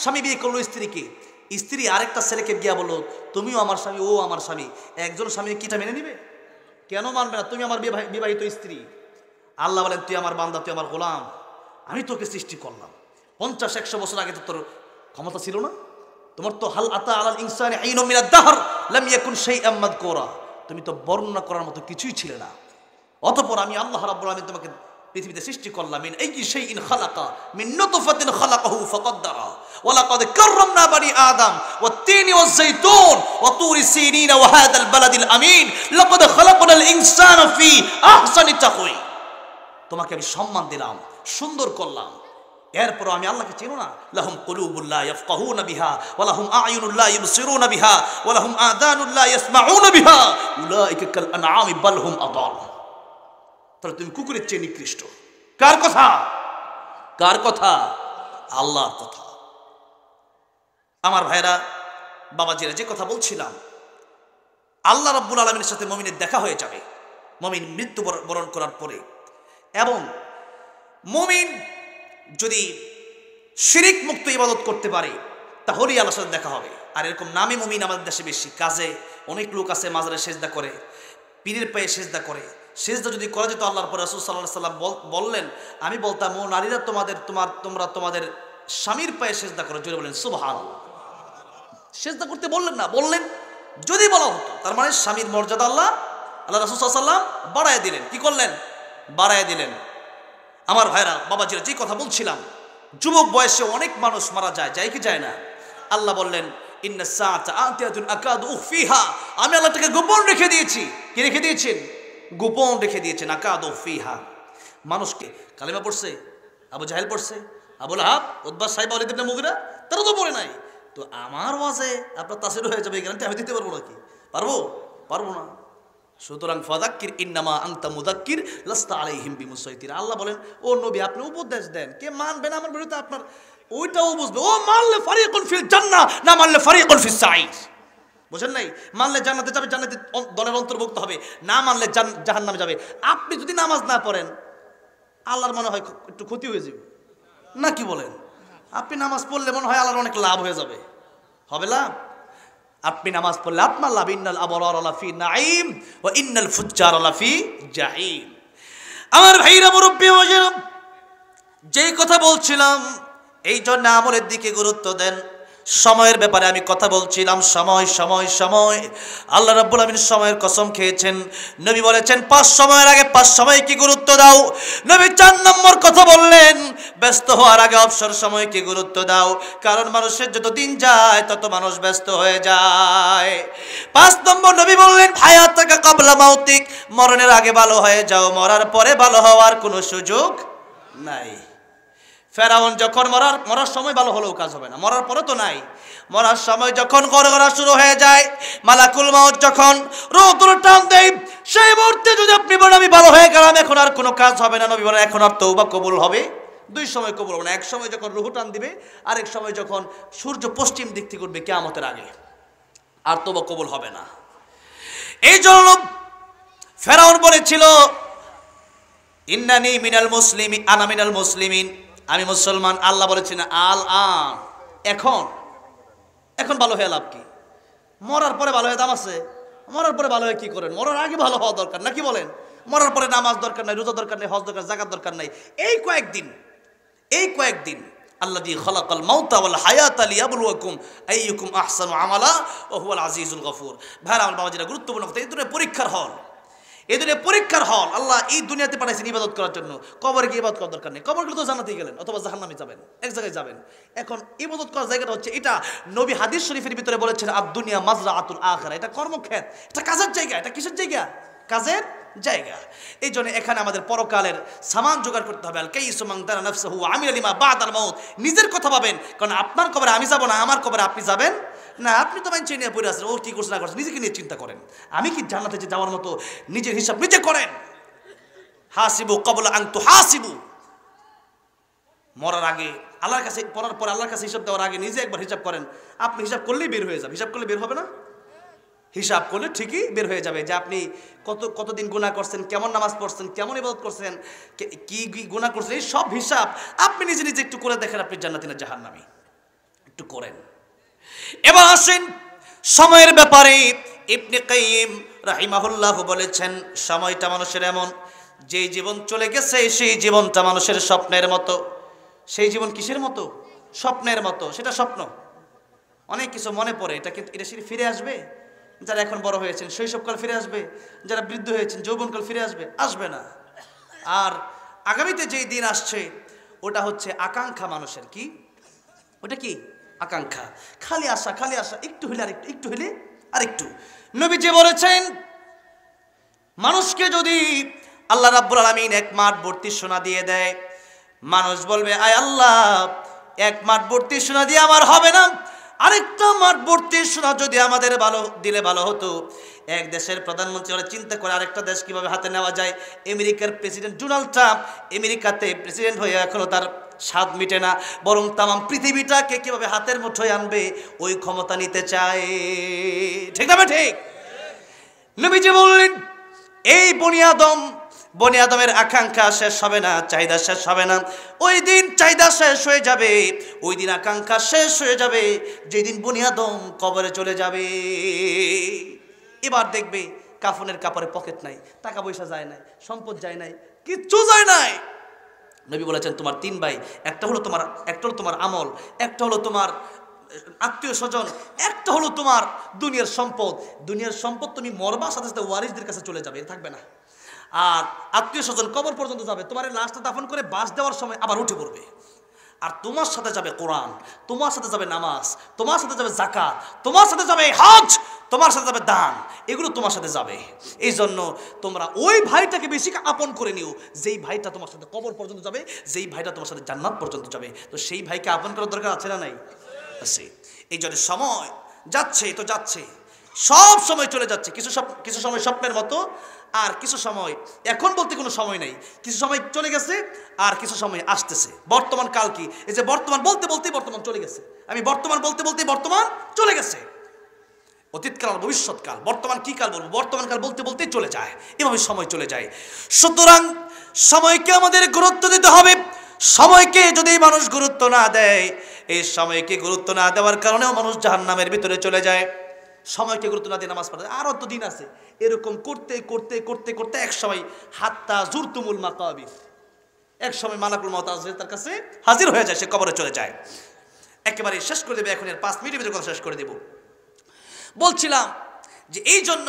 স্বামী বিয়ে করলো স্ত্রীকে, স্ত্রী আরেকটা ছেলেকে গিয়া বললো তুমিও আমার স্বামী, ও আমার স্বামী। একজন স্বামী কিটা মেনে নিবে? কেন মানবে না? তুমি আমার বিবাহিত স্ত্রী। আল্লাহ বলেন, তুই আমার বান্দা, তুই আমার গোলাম, আমি তোকে সৃষ্টি করলাম। 50-100 বছর আগে তো তোর ক্ষমতা ছিল না। তোমার তো হাল আতা আলাল ইনসানি আইনুম মিনাদ দাহর লাম ইয়াকুন শাইআম মাযকুরা। তুমি তো বর্ণনা করার মতো কিছুই ছিলে না। অতঃপর আমি আল্লাহ রাব্বুল আলামিন তোমাকে পৃথিবীতে সৃষ্টি করলাম। মিন আইয়ি শাইইন খালাকা মিন নুতফাতিন খালাকাহু ফাকাদ্দারা ওয়া লাকাদ কাররামনা বানি আদম ওয়াত তিনি ওয়াজ যাইতুন ওয়া তুরি সিনিন ওয়া হাদাল বালাদিল আমিন লাকাদ খালাকনাল ইনসানা ফি আহসানি তাকওয়িম। তোমাকে আমি সম্মান দিলাম, সুন্দর করলাম। এরপর আমি আল্লাহকে চিনো না? লাহুম কুলুবুল লা ইয়াফকাহুনা বিহা ওয়া লাহুম আ'য়ুনুল লা ইবসিরুনা বিহা ওয়া লাহুম আযানুল লা ইয়াসমাউনা বিহা উলাইকা কাল আনআমি বাল হুম আদাল। তাহলে তুমি কুকুরের চেয়ে নিকৃষ্ট। কার কথা? কার কথা? আল্লাহর কথা। আমার ভাইরা, বাবাজিরা, যে কথা বলছিলাম, আল্লাহ রাব্বুল আলামিনের সাথে মুমিনের দেখা হয়ে যাবে মুমিন মৃত্যু বরণ করার পরে। এবং মুমিন যদি শিরিক মুক্ত ইবাদত করতে পারে তাহলেই আল্লাহর সাথে দেখা হবে। আর এরকম নামে মুমিন আমাদের দেশে বেশি। কাজে অনেক লোক আছে মাজারে সেজদা করে, পীরের পায়ে সেজদা করে। সেজদা যদি করা যেত, আল্লাহর পর রাসূল সাল্লাল্লাহু আলাইহি সাল্লাম বললেন, আমি বলতাম, ও নারীরা তোমরা তোমাদের স্বামীর পায়ে সেজদা করো। জোরে বলেন সুবহানাল্লাহ। সেজদা করতে বললেন না, বললেন যদি বলা হতো, তার মানে স্বামীর মর্যাদা আল্লাহ রাসূল সাল্লাল্লাহু আলাইহি সাল্লাম বাড়ায় দিলেন। কি করলেন? বাড়ায় দিলেন। আমার ভাইরা, বাবাজিরা, যে কথা বলছিলাম, যুবক বয়সে অনেক মানুষ মারা যায়, যায় কি যায় না? আল্লাহ বললেন, ইন্না সাআতা আতিয়াতুন আকাদু উখফিহা। আমি আল্লাহ তাকে গোপন রেখে দিয়েছি। কি রেখে দিয়েছেন? গোপন রেখে দিয়েছেন। আকাদু উখফিহা। মানুষকে কালেমা পড়ছে, আবু জাহেল পড়ছে, আবু লাহাব, উতবা, সাইবা, ওয়ালিদ ইবনে মুগিরা, তারা তো পড়ে নাই। তো আমার ওয়াজে আপনার তাসির হয়ে যাবে, এই গ্যারান্টি আমি দিতে পারবো নাকি? পারবো না। সুতরাং ফাযাক্কির ইন্নামা আনতা মুযাক্কির লাস্তা আলাইহিম বিমুসাইতির। আল্লাহ বলেন, ও নবী, আপনি উপদেশ দেন, কে মানবে না আমার বিরুদ্ধে আপনার ওইটাও বুঝবে। ও মানলে ফারিকুন ফিল জান্নাহ, না মানলে ফারিকুন ফিস সাঈর। বুঝেন নাই? মানলে জান্নাতে যাবে, জান্নাতে দলের অন্তর্ভুক্ত হবে, না মানলে জাহান্নামে যাবে। আপনি যদি নামাজ না পড়েন, আল্লাহর মনে হয় একটু ক্ষতি হয়ে যাবে না? কি বলেন? আপনি নামাজ পড়লে মনে হয় আল্লাহর অনেক লাভ হয়ে যাবে। হবে লাভ? আপনি নামাজ পড়লে আপনার লাভ, ইন্নাল আবরার লাফি নাঈম ওয়া ইন্নাল ফুজ্জার লাফি জাহিম। আমার ভাইরা মুরব্বী হয়েছেন, যেই কথা বলছিলাম এই জন্য আমলের দিকে গুরুত্ব দেন। সময়ের ব্যাপারে আমি কথা বলছিলাম, সময় সময় সময়। আল্লাহ রাব্বুল আমিন সময়ের কসম খেয়েছেন। নবী বলেছেন 5 সময়ের আগে 5 সময়কে গুরুত্ব দাও। নবী 4 নম্বর কথা বললেন, ব্যস্ত হওয়ার আগে অবসর সময়কে গুরুত্ব দাও, কারণ মানুষের যত দিন যায় তত মানুষ ব্যস্ত হয়ে যায়। 5 নম্বর নবী বললেন, হায়াতাকা ক্বাবলা মাউতিক, মরণের আগে ভালো হয়ে যাও, মরার পরে ভালো হওয়ার কোনো সুযোগ নাই। ফেরাউন যখন মরার সময় ভালো হলেও কাজ হবে না, মরার পরে তো নাই। মরার সময় যখন গড়গড়া শুরু হয়ে যায়, মালাকুল মাউত যখন রূহ টান দেয়, সেই মুহূর্তে যদি আপনি বলেন আমি ভালো হয়ে গেলাম, এখন আর কোনো কাজ হবে না, নবী বলেন এখন আর তওবা কবুল হবে 2 সময় কবুল হবে না। এক সময় যখন রূহ টান দিবে, আরেক সময় যখন সূর্য পশ্চিম দিক থেকে উঠবে কিয়ামতের আগে, আর তওবা কবুল হবে না। এই জন্য ফেরাউন বলেছিল, ইন্নানি মিনাল মুসলিমিন, আনা মিনাল মুসলিমিন, আমি মুসলমান। আল্লাহ বলেছেন আল আন, এখন ভালো হয়ে লাভ কি? মরার পরে ভালো হয়ে দাম আছে? মরার পরে ভালো হয়ে কি করেন? মরার আগে ভালো হওয়া দরকার নাকি বলেন? মরার পরে নামাজ দরকার নাই, রোজা দরকার নাই, হজ দরকার, যাকাত দরকার নাই। এই কয়েকদিন আল্লাযী খালাকাল মাউতা ওয়াল হায়াতা লিয়াবলুয়াকুম আইয়ুকুম আহসানু আমালা ওয়া হুয়াল আজিজুল গফুর। ভাইরা আমার বাবাজিরা, গুরুত্বপূর্ণ কথা, এই দুনিয়া পরীক্ষার হল, এই দুনিয়া পরীক্ষার হল। আল্লাহ এই দুনিয়াতে পাঠাইছেন ইবাদত করার জন্য। কবরে গিয়ে ইবাদত করার দরকার নেই, কবর গেলে তো জান্নাতে গেলেন অথবা জাহান্নামে যাবেন, এক জায়গায় যাবেন। এখন ইবাদত করার জায়গাটা হচ্ছে এটা। নবী হাদিস শরীফের ভিতরে বলেছেন আদ-দুনিয়া মাজরাআতুল আখিরা, এটা কর্মক্ষেত্র, এটা কাজের জায়গা। এটা কিসের জায়গা? কাজের জায়গা। এই জন্য এখানে আমাদের পরকালের সামান জোগাড় করতে হবে। আল কাইসু মান দারা নাফসাহু ওয়া আমিলা লিমা বাদাল মাউত, নিজের কথা ভাবেন, কারণ আপনার কবরে আমি যাব না, আমার কবরে আপনি যাবেন না। আপনি তো মাইন চিনিয়া পড়ে আছেন, ও কি করছে না করছে, নিজেকে নিয়ে চিন্তা করেন। আমি কি জান্নাতে যাওয়ার মতো নিজের হিসাব নিজে করেন। হাসিবু ক্বাবলা আন তুহাসিবু, মরার আগে আল্লাহর কাছে, পড়ার পর আল্লাহর কাছে হিসাব দেওয়ার আগে নিজে একবার হিসাব করেন। আপনি হিসাব করলেই বের হয়ে যাবে। হিসাব করলে বের হবে না? হিসাব করলে ঠিকই বের হয়ে যাবে যে আপনি কতদিন গুনাহ করছেন, কেমন নামাজ পড়ছেন, কেমন ইবাদত করছেন, কি গুনাহ করছেন, এই সব হিসাব আপনি নিজে নিজে একটু করে দেখেন, আপনি জান্নাতি না জাহান্নামী, একটু করেন। এবার আসেন সময়ের ব্যাপারে। ইবনে কাইয়িম রাহিমাহুল্লাহ বলেছেন, সময়টা মানুষের এমন, যে জীবন চলে গেছে সেই জীবনটা মানুষের স্বপ্নের মতো। সেই জীবন কিসের মতো? স্বপ্নের মতো। সেটা স্বপ্ন, অনেক কিছু মনে পড়ে, এটা কিন্তু এটা ফিরে আসবে? যারা এখন বড় হয়েছেন শৈশবকাল ফিরে আসবে? যারা বৃদ্ধ হয়েছেন যৌবনকাল ফিরে আসবে? আসবে না। আর আগামীতে যেই দিন আসছে ওটা হচ্ছে আকাঙ্ক্ষা মানুষের। কি ওটা? কি আকাঙ্ক্ষা, খালি আশা, খালি আশা, একটু হইলে আরেকটু, একটু হইলে আরেকটু। নবীজি বলেছেন, মানুষকে যদি আল্লাহ রাব্বুল আলামিন 1 মাঠ ভর্তি সোনা দিয়ে দেয়, মানুষ বলবে আয় আল্লাহ, 1 মাঠ ভর্তি সোনা দিয়ে আমার হবে না, আরেকটা মাঠ ভর্তি সোনা যদি আমাদের দিলে ভালো হতো। এক দেশের প্রধানমন্ত্রী ওরা চিন্তা করে আরেকটা দেশ কিভাবে হাতে নেওয়া যায়। আমেরিকার প্রেসিডেন্ট ডোনাল্ড ট্রাম্প আমেরিকাতে প্রেসিডেন্ট হয়ে এখনো তার স্বাদ মিটে না, বরং তাম পৃথিবীটাকে কিভাবে হাতের মুঠোয় আনবে ওই ক্ষমতা নিতে চায়। ঠিক না? ঠিক। নবীজি বললেন, এই বনি আদমের আকাঙ্ক্ষা শেষ হবে না, চাহিদা শেষ হবে না। ওই দিন চাহিদা শেষ হয়ে যাবে, ওই দিন আকাঙ্ক্ষা শেষ হয়ে যাবে, যেদিন বনি আদম কবরে চলে যাবে। এবার দেখবে কাফনের কাপড়ে পকেট নাই, টাকা পয়সা যায় নাই, সম্পদ যায় নাই, কিচ্ছু যায় নাই। নবী বলেছেন তোমার 3 ভাই, একটা হলো তোমার আমল, একটা হলো তোমার আত্মীয় স্বজন, একটা হলো তোমার দুনিয়ার সম্পদ। দুনিয়ার সম্পদ তুমি মরবার সাথে সাথে ওয়ারিসদের কাছে চলে যাবে, থাকবে না। আর আত্মীয় স্বজন কবর পর্যন্ত যাবে, তোমার লাশটা দাফন করে বাস দেওয়ার সময় আবার উঠে পড়বে। আর তোমার সাথে যাবে কোরআন, তোমার সাথে যাবে নামাজ, তোমার সাথে যাবে যাকাত, তোমার সাথে যাবে হজ, তোমার সাথে যাবে দান, এগুলো তোমার সাথে যাবে। এই জন্য তোমরা ওই ভাইটাকে বেশি আপন করে নিও, যেই ভাইটা তোমার সাথে কবর পর্যন্ত যাবে, যেই ভাইটা তোমার সাথে জান্নাত পর্যন্ত যাবে। তো সেই ভাইকে আপন করার দরকার আছে না নাই? আছে। এই জন্য সময় যাচ্ছে তো যাচ্ছে, সব সময় চলে যাচ্ছে। কিছু সময় স্বপ্নের মতো, আর কিছু সময় এখন বলতে কোনো সময় নেই, কিছু সময় চলে গেছে আর কিছু সময় আসতেছে। বর্তমান কাল কি? এই যে বর্তমান বলতে বলতেই বর্তমান চলে গেছে, আমি বর্তমান বলতে বলতেই বর্তমান চলে গেছে। অতীতকাল আর ভবিষ্যৎকাল, বর্তমান কি কাল বলবো, বর্তমান কাল বলতে বলতেই চলে যায়, এভাবে সময় চলে যায়। সুতরাং সময়কে আমাদের গুরুত্ব দিতে হবে। সময়কে যদি মানুষ গুরুত্ব না দেয়, এই সময়কে গুরুত্ব না দেওয়ার কারণেও মানুষ জাহান্নামের ভিতরে চলে যায়। সময়কে গুরুত্ব না দিয়ে নামাজ পড়ে, আরও তো দিন আছে। এরকম করতে করতে করতে করতে এক সময় হাত্তা জুরতুমুল মাকাবির, এক সময় মালাকুল মউত তার কাছে হাজির হয়ে যায়, সে কবরে চলে যায়। একেবারে শেষ করে দেবে এখন, এর 5 মিনিটের ভিতরে কথা শেষ করে দেব। বলছিলাম যে এই জন্য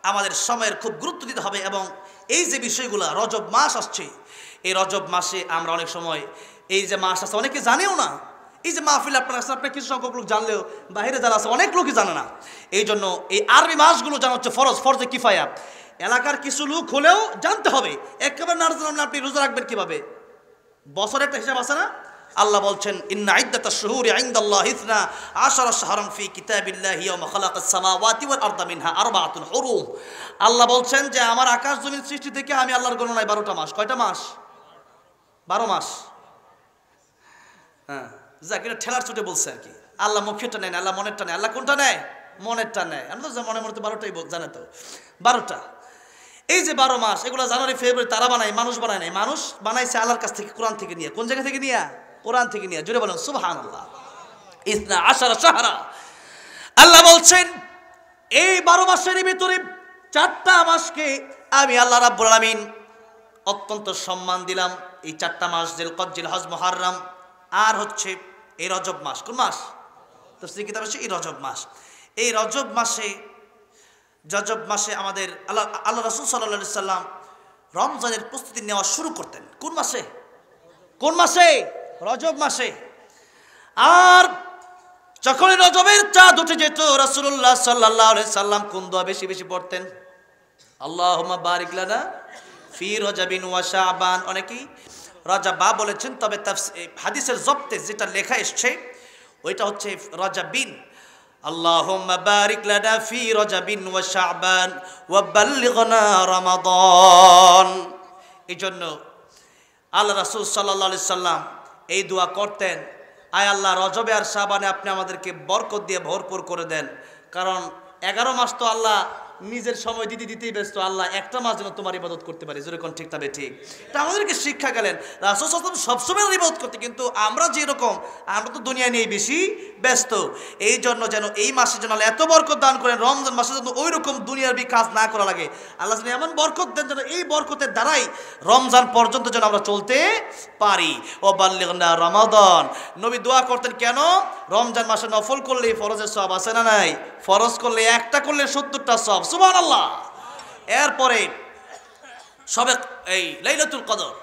আমাদের সময়ের খুব গুরুত্ব দিতে হবে। এবং এই যে বিষয়গুলো, রজব মাস আসছে, এই রজব মাসে আমরা অনেক সময় এই যে মাস আছে অনেকে জানেও না। এই যে মাহফিল আপনার আছে, আপনার কিছু সংখ্যক লোক জানলেও বাইরে যারা আছে অনেক লোকই জানে না। এই জন্য এই আরবি মাসগুলো জানা হচ্ছে ফরজ, ফরজে কিফায়া। এলাকার কিছু লোক হলেও জানতে হবে। একেবারে না জানলে আপনি রোজা রাখবেন কিভাবে? বছরে একটা হিসাব আছে না? আল্লাহ বলছেন ইন্না ইদ্দাতাশ শুহুরি ইনদাল্লাহি 12 শাহরান ফি কিতাবিল্লাহি ইয়াওমা খালাকাস সামাওয়াতি ওয়াল আরদা মিনহা আরবাআতুন হুরুম। আল্লাহ বলছেন যে আমার আকাশ জমিন সৃষ্টি থেকে আমি আল্লাহর গণনায় 12টা মাস। কয়টা মাস? 12 মাস। হ্যাঁ, যাক এটা ঠেলার চোটে বলছে আর কি। আল্লাহ মুখেরটা নেয় না, আল্লাহ মনেরটা নেয়। আল্লাহ কোনটা নেয়? মনেরটা নেয়। আমরা তো মনে মনে 12টাই জানে তো, 12টা। এই যে 12 মাস, এগুলো জানুয়ারি ফেব্রুয়ারি তারা বানায়, মানুষ বানায় নাই। মানুষ বানাইছে আল্লাহর কাছ থেকে, কোরআন থেকে নিয়ে। কোন জায়গা থেকে নিয়ে? কোরআন থেকে নিয়ে। জোরে বলেন সুবহানাল্লাহ। 12 শাহরা। আল্লাহ বলছেন এই 12 মাসের ভিতরে 4টা মাসকে আমি আল্লাহ রাব্বুল আলামিন অত্যন্ত সম্মান দিলাম। এই 4টা মাস জিলকদ, জিলহজ, মুহররম আর হচ্ছে এই রজব মাস। কোন মাস? তাফসীর কিতাব আছে এই রজব মাস। এই রজব মাসে আমাদের আল্লাহ রাসূল সাল্লাল্লাহু আলাইহি সাল্লাম রমজানের প্রস্তুতি নেওয়া শুরু করতেন। কোন মাসে? কোন মাসে? রজব মাসে। আর যখন রজবের চাঁদ উঠে যেত, রাসূলুল্লাহ সাল্লাল্লাহু আলাইহি সাল্লাম কোন দোয়া বেশি বেশি পড়তেন? আল্লাহুম্মা বারিক লানা ফি রজবিন ওয়া শাবান। অনেকেই রজবা বলেছেন, তবে হাদিসের জব্তে যেটা লেখা এসছে ওইটা হচ্ছে রজবিন। আল্লাহুম্মা বারিক লানা ফি রজবিন ওয়া শাবান ওয়া বাল্লিগনা রমাদান। এই জন্য আল্লাহ রাসূল সাল্লাল্লাহু আলাইহি সাল্লাম এই দোয়া করতেন, আয় আল্লাহ রজবে আর শাবানে আপনি আমাদেরকে বরকত দিয়ে ভরপুর করে দেন। কারণ 11 মাস তো আল্লাহ নিজের সময় দিতেই ব্যস্ত। আল্লাহ একটা মাস যেন তোমার ইবাদত করতে পারি। জোরে কোন ঠিক তবে ঠিক। তা আমাদেরকে শিক্ষা গেলেন রাসূল সাল্লাল্লাহু আলাইহি ওয়াসাল্লাম সবসময় ইবাদত করতে, কিন্তু আমরা যেরকম, আমরা তো দুনিয়া নিয়ে বেশি ব্যস্ত। এই জন্য যেন এই মাসে যেন আল্লাহ এত বরকত দান করেন, রমজান মাসে যেন ওই রকম দুনিয়ার কাজ না করা লাগে। আল্লাহ যেন এমন বরকত দেন যেন এই বরকতের দ্বারাই রমজান পর্যন্ত যেন আমরা চলতে পারি। ও বাল্লিগনা রমাদান। নবী দোয়া করতেন কেন? রমজান মাসে নফল করলে ফরজের সওয়াব আছে না নাই? ফরজ করলে একটা করলে 70টা সওয়াব। সুবহানাল্লাহ। এরপরে সবে এই লাইলাতুল কদর,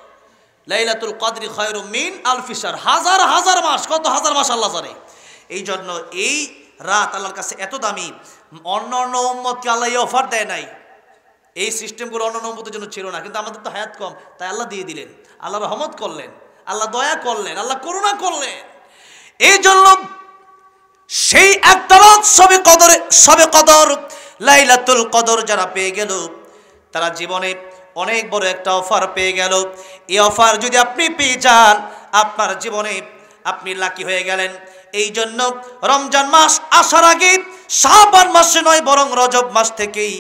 লাইলাতুল কদরি খায়রুম মিন আলফি শাহর। হাজার হাজার মাস, কত হাজার মাস আল্লাহ জানে। এই জন্য এই রাত আল্লাহর কাছে এত দামি। অন্য উম্মতকে আল্লাহ এই অফার দেয় নাই। এই সিস্টেমগুলো অন্য উম্মতের জন্য ছিল না, কিন্তু আমাদের তো হায়াত কম, তাই আল্লাহ দিয়ে দিলেন। আল্লাহ রহমত করলেন, আল্লাহ দয়া করলেন, আল্লাহ করুণা করলেন। এই জন্য সেই একটা রাত সবে কদর লাইলাতুল কদর যারা পেয়ে গেল, তারা জীবনে অনেক বড় একটা অফার পেয়ে গেল। এই অফার যদি আপনি পেয়ে যান, আপনার জীবনে আপনি লাকি হয়ে গেলেন। এই জন্য রমজান মাস আসার আগে, শাবান মাসে নয় বরং রজব মাস থেকেই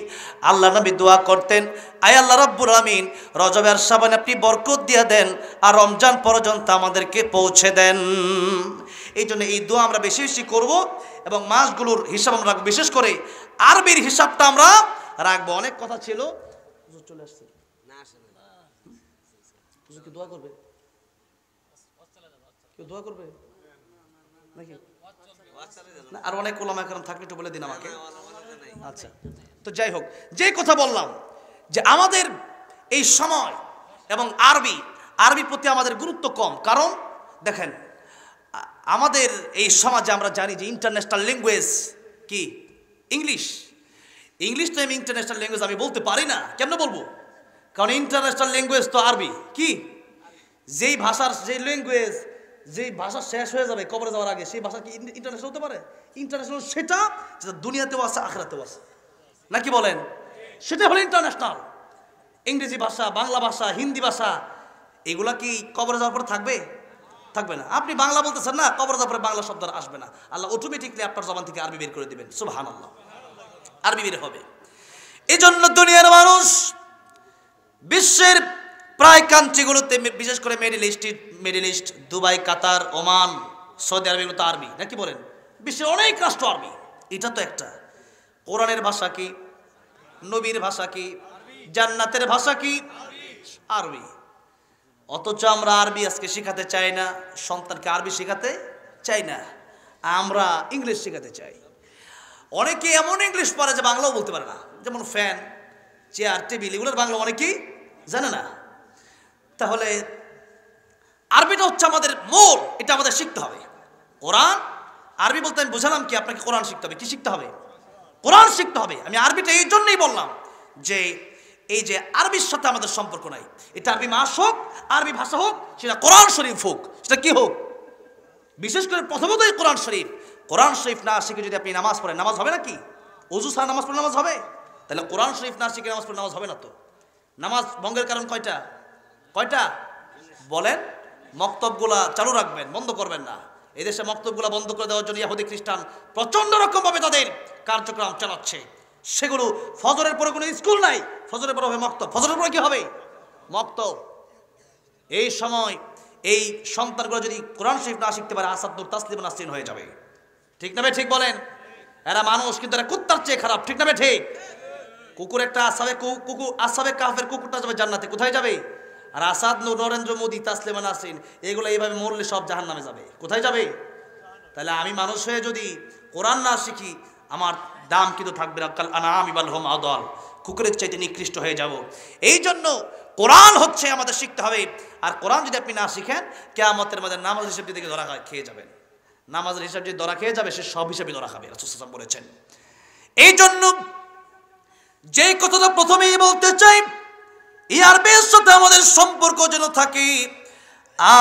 আল্লাহ নবী দোয়া করতেন, আয় আল্লাহ রাব্বুল আমিন রজব আর শাবানে আপনি বরকত দিয়ে দেন, আর রমজান পর্যন্ত আমাদেরকে পৌঁছে দেন। এই জন্য এই দোয়া আমরা বেশি বেশি করবো এবং মাসগুলোর হিসাব আমরা রাখবো। বিশেষ করে আরবির হিসাবটা আমরা রাখবো। অনেক কথা ছিল, চলে আসছে কি দোয়া করবে? কেউ দোয়া করবে নাকি? আর অনেক ওলামা কেরাম থাকলে একটু বলে দিন আমাকে। আচ্ছা, তো যাই হোক, যে কথা বললাম যে আমাদের এই সময় এবং আরবির প্রতি আমাদের গুরুত্ব কম। কারণ দেখেন, আমাদের এই সমাজে আমরা জানি যে ইন্টারন্যাশনাল ল্যাঙ্গুয়েজ কি? ইংলিশ তো আমি ইন্টারন্যাশনাল ল্যাঙ্গুয়েজ আমি বলতে পারি না। কেমনে বলবো? কারণ ইন্টারন্যাশনাল ল্যাঙ্গুয়েজ তো আরবি। কি? যেই ভাষার ল্যাঙ্গুয়েজ, যেই ভাষা শেষ হয়ে যাবে কবরে যাওয়ার আগে, সেই ভাষা কি ইন্টারন্যাশনাল হতে পারে? ইন্টারন্যাশনাল সেটা যেটা দুনিয়াতেও আছে, আখিরাতেও আছে, নাকি বলেন? সেটা হলো ইন্টারন্যাশনাল। ইংরেজি ভাষা, বাংলা ভাষা, হিন্দি ভাষা, এগুলা কি কবরে যাওয়ার পরে থাকবে? থাকবে না। আপনি বাংলা বলতেছেন না, কবরে যাওয়ার পরে বাংলা শব্দ আসবে না। আল্লাহ অটোমেটিকলি আপনার জবান থেকে আরবি বের করে দিবেন। সুবহানাল্লাহ, আরবি বের হবে। এই জন্য দুনিয়ার মানুষ বিশ্বের প্রায় কান্ট্রিগুলোতে, বিশেষ করে মিডল ইস্ট, দুবাই, কাতার, ওমান, সৌদি আরব, এগুলো তো আরবি, নাকি বলেন? বিশ্বের অনেক রাষ্ট্র আরবি। এটা তো একটা কোরআনের ভাষা কি? নবীর ভাষা কি? জান্নাতের ভাষা কি? আরবি। অথচ আমরা আরবি আজকে শেখাতে চাই না, সন্তানকে আরবি শেখাতে চাই না, আমরা ইংলিশ শেখাতে চাই। অনেকে এমন ইংলিশ পারে যে বাংলাও বলতে পারে না, যেমন ফ্যান, চেয়ার, টেবিল, এগুলোর বাংলা অনেকেই জানে না। তাহলে আরবিটা হচ্ছে আমাদের মূল, এটা আমাদের শিখতে হবে। কোরআন আরবি বলতে আমি বুঝালাম কি, আপনাকে কোরআন শিখতে হবে। কি শিখতে হবে? কোরআন শিখতে হবে। আমি আরবিটা এই জন্যই বললাম যে এই যে আরবির সাথে আমাদের সম্পর্ক নাই, এটা আরবি মাস হোক, আরবি ভাষা হোক, সেটা কোরআন শরীফ হোক, সেটা কি হোক, বিশেষ করে প্রথমতই কোরআন শরীফ। কোরআন শরীফ না শিখে যদি আপনি নামাজ পড়েন, নামাজ হবে নাকি? ওযু ছাড়া নামাজ পড়লে নামাজ হবে? তাহলে কোরআন শরীফ না শিখে নামাজ পড়লে নামাজ হবে না। তো নামাজ ভঙ্গের কারণ কয়টা? কয়টা বলেন? মক্তবগুলা চালু রাখবেন, বন্ধ করবেন না। এই দেশে মক্তবগুলা বন্ধ করে দেওয়ার জন্য ইহুদি খ্রিস্টান প্রচন্ড রকমভাবে তাদের কার্যক্রম চালাচ্ছে। সেগুলো ফজরের পরে কোনো স্কুল নাই, ফজরের পরে হবে মক্তব, ফজরের পরে কি হবে? মক্তব। এই সময় এই সন্তানগুলো যদি কোরআন শরীফ না শিখতে পারে, আসাদ নূর তাসলিমা নাসরিন হয়ে যাবে। ঠিক না ভাই? ঠিক বলেন? এরা মানুষ কিন্তু এরা কুত্তার চেয়ে খারাপ। ঠিক না ভাই? ঠিক। কুকুর একটা আসাবে কাফের কুকুরটা যাবে জান্নাতে, কোথায় যাবে? আর আসাদ নূর, নরেন্দ্র মোদী, তাসলিমা নাসরিন এগুলো এইভাবে মরলে সব জাহান্নামে যাবে। কোথায় যাবে? তাহলে আমি মানুষ হয়ে যদি কোরআন না শিখি, আমার দাম কিন্তু থাকবে না, কাল আনামি বাল হুম আদল, কুকুরের চাইতে নিকৃষ্ট হয়ে যাব। এই জন্য কোরআন হচ্ছে আমাদের শিখতে হবে। আর কোরআন যদি আপনি না শিখেন, কিয়ামতের মধ্যে নামাজ হিসাব থেকে ধরা খেয়ে যাবেন। নামাজের হিসাব যদি ধরা খেয়ে যাবে, সে সব হিসাবে ধরা খাবে, রাসূল সাল্লাল্লাহু আলাইহি ওয়াসাল্লাম বলেছেন। এই জন্য যে কথাটা প্রথমেই বলতে চাই, এই আরবির সাথে আমাদের সম্পর্ক যেন থাকে,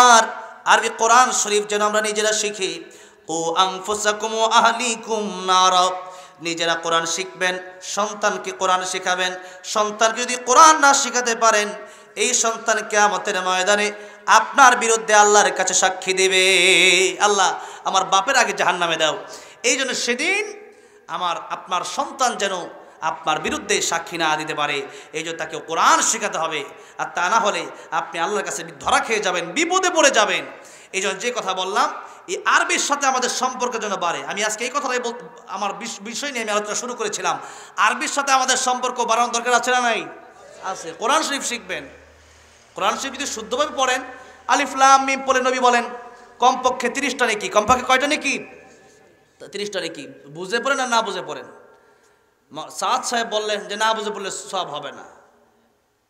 আর আরবি কোরআন শরীফ যেন আমরা নিজেরা শিখি। ও আনফুসাকুম ওয়া আহলিকুম নার, নিজেরা কোরআন শিখবেন, সন্তানকে কোরআন শেখাবেন। সন্তানকে যদি কোরআন না শেখাতে পারেন, এই সন্তান কিয়ামতের ময়দানে আপনার বিরুদ্ধে আল্লাহর কাছে সাক্ষী দেবে, আল্লাহ আমার বাপের আগে জাহান্নামে দাও। এই জন্য সেদিন আপনার সন্তান যেন আপনার বিরুদ্ধে সাক্ষী না দিতে পারে, এই জন্য তাকে কোরআন শেখাতে হবে। আর তা না হলে আপনি আল্লাহর কাছে ধরা খেয়ে যাবেন, বিপদে পড়ে যাবেন। এই জন্য যে কথা বললাম, এই আরবির সাথে আমাদের সম্পর্ক যেন বাড়ে। আমি আজকে এই কথাটাই আমার বিষয় নিয়ে আমি আলোচনা শুরু করেছিলাম। আরবির সাথে আমাদের সম্পর্ক বাড়ানোর দরকার আছে না নাই? আছে। কোরআন শরীফ শিখবেন। কোরআন শরীফ যদি শুদ্ধভাবে পড়েন, আলিফ লাম মিম পড়ে নবী বলেন কমপক্ষে 30টা নেকি। কমপক্ষে কয়টা নেকি? 30টা নেকি। বুঝে পড়েন আর না বুঝে পড়েন। সাদ সাহেব বললেন যে না বুঝে পড়লে সব হবে না,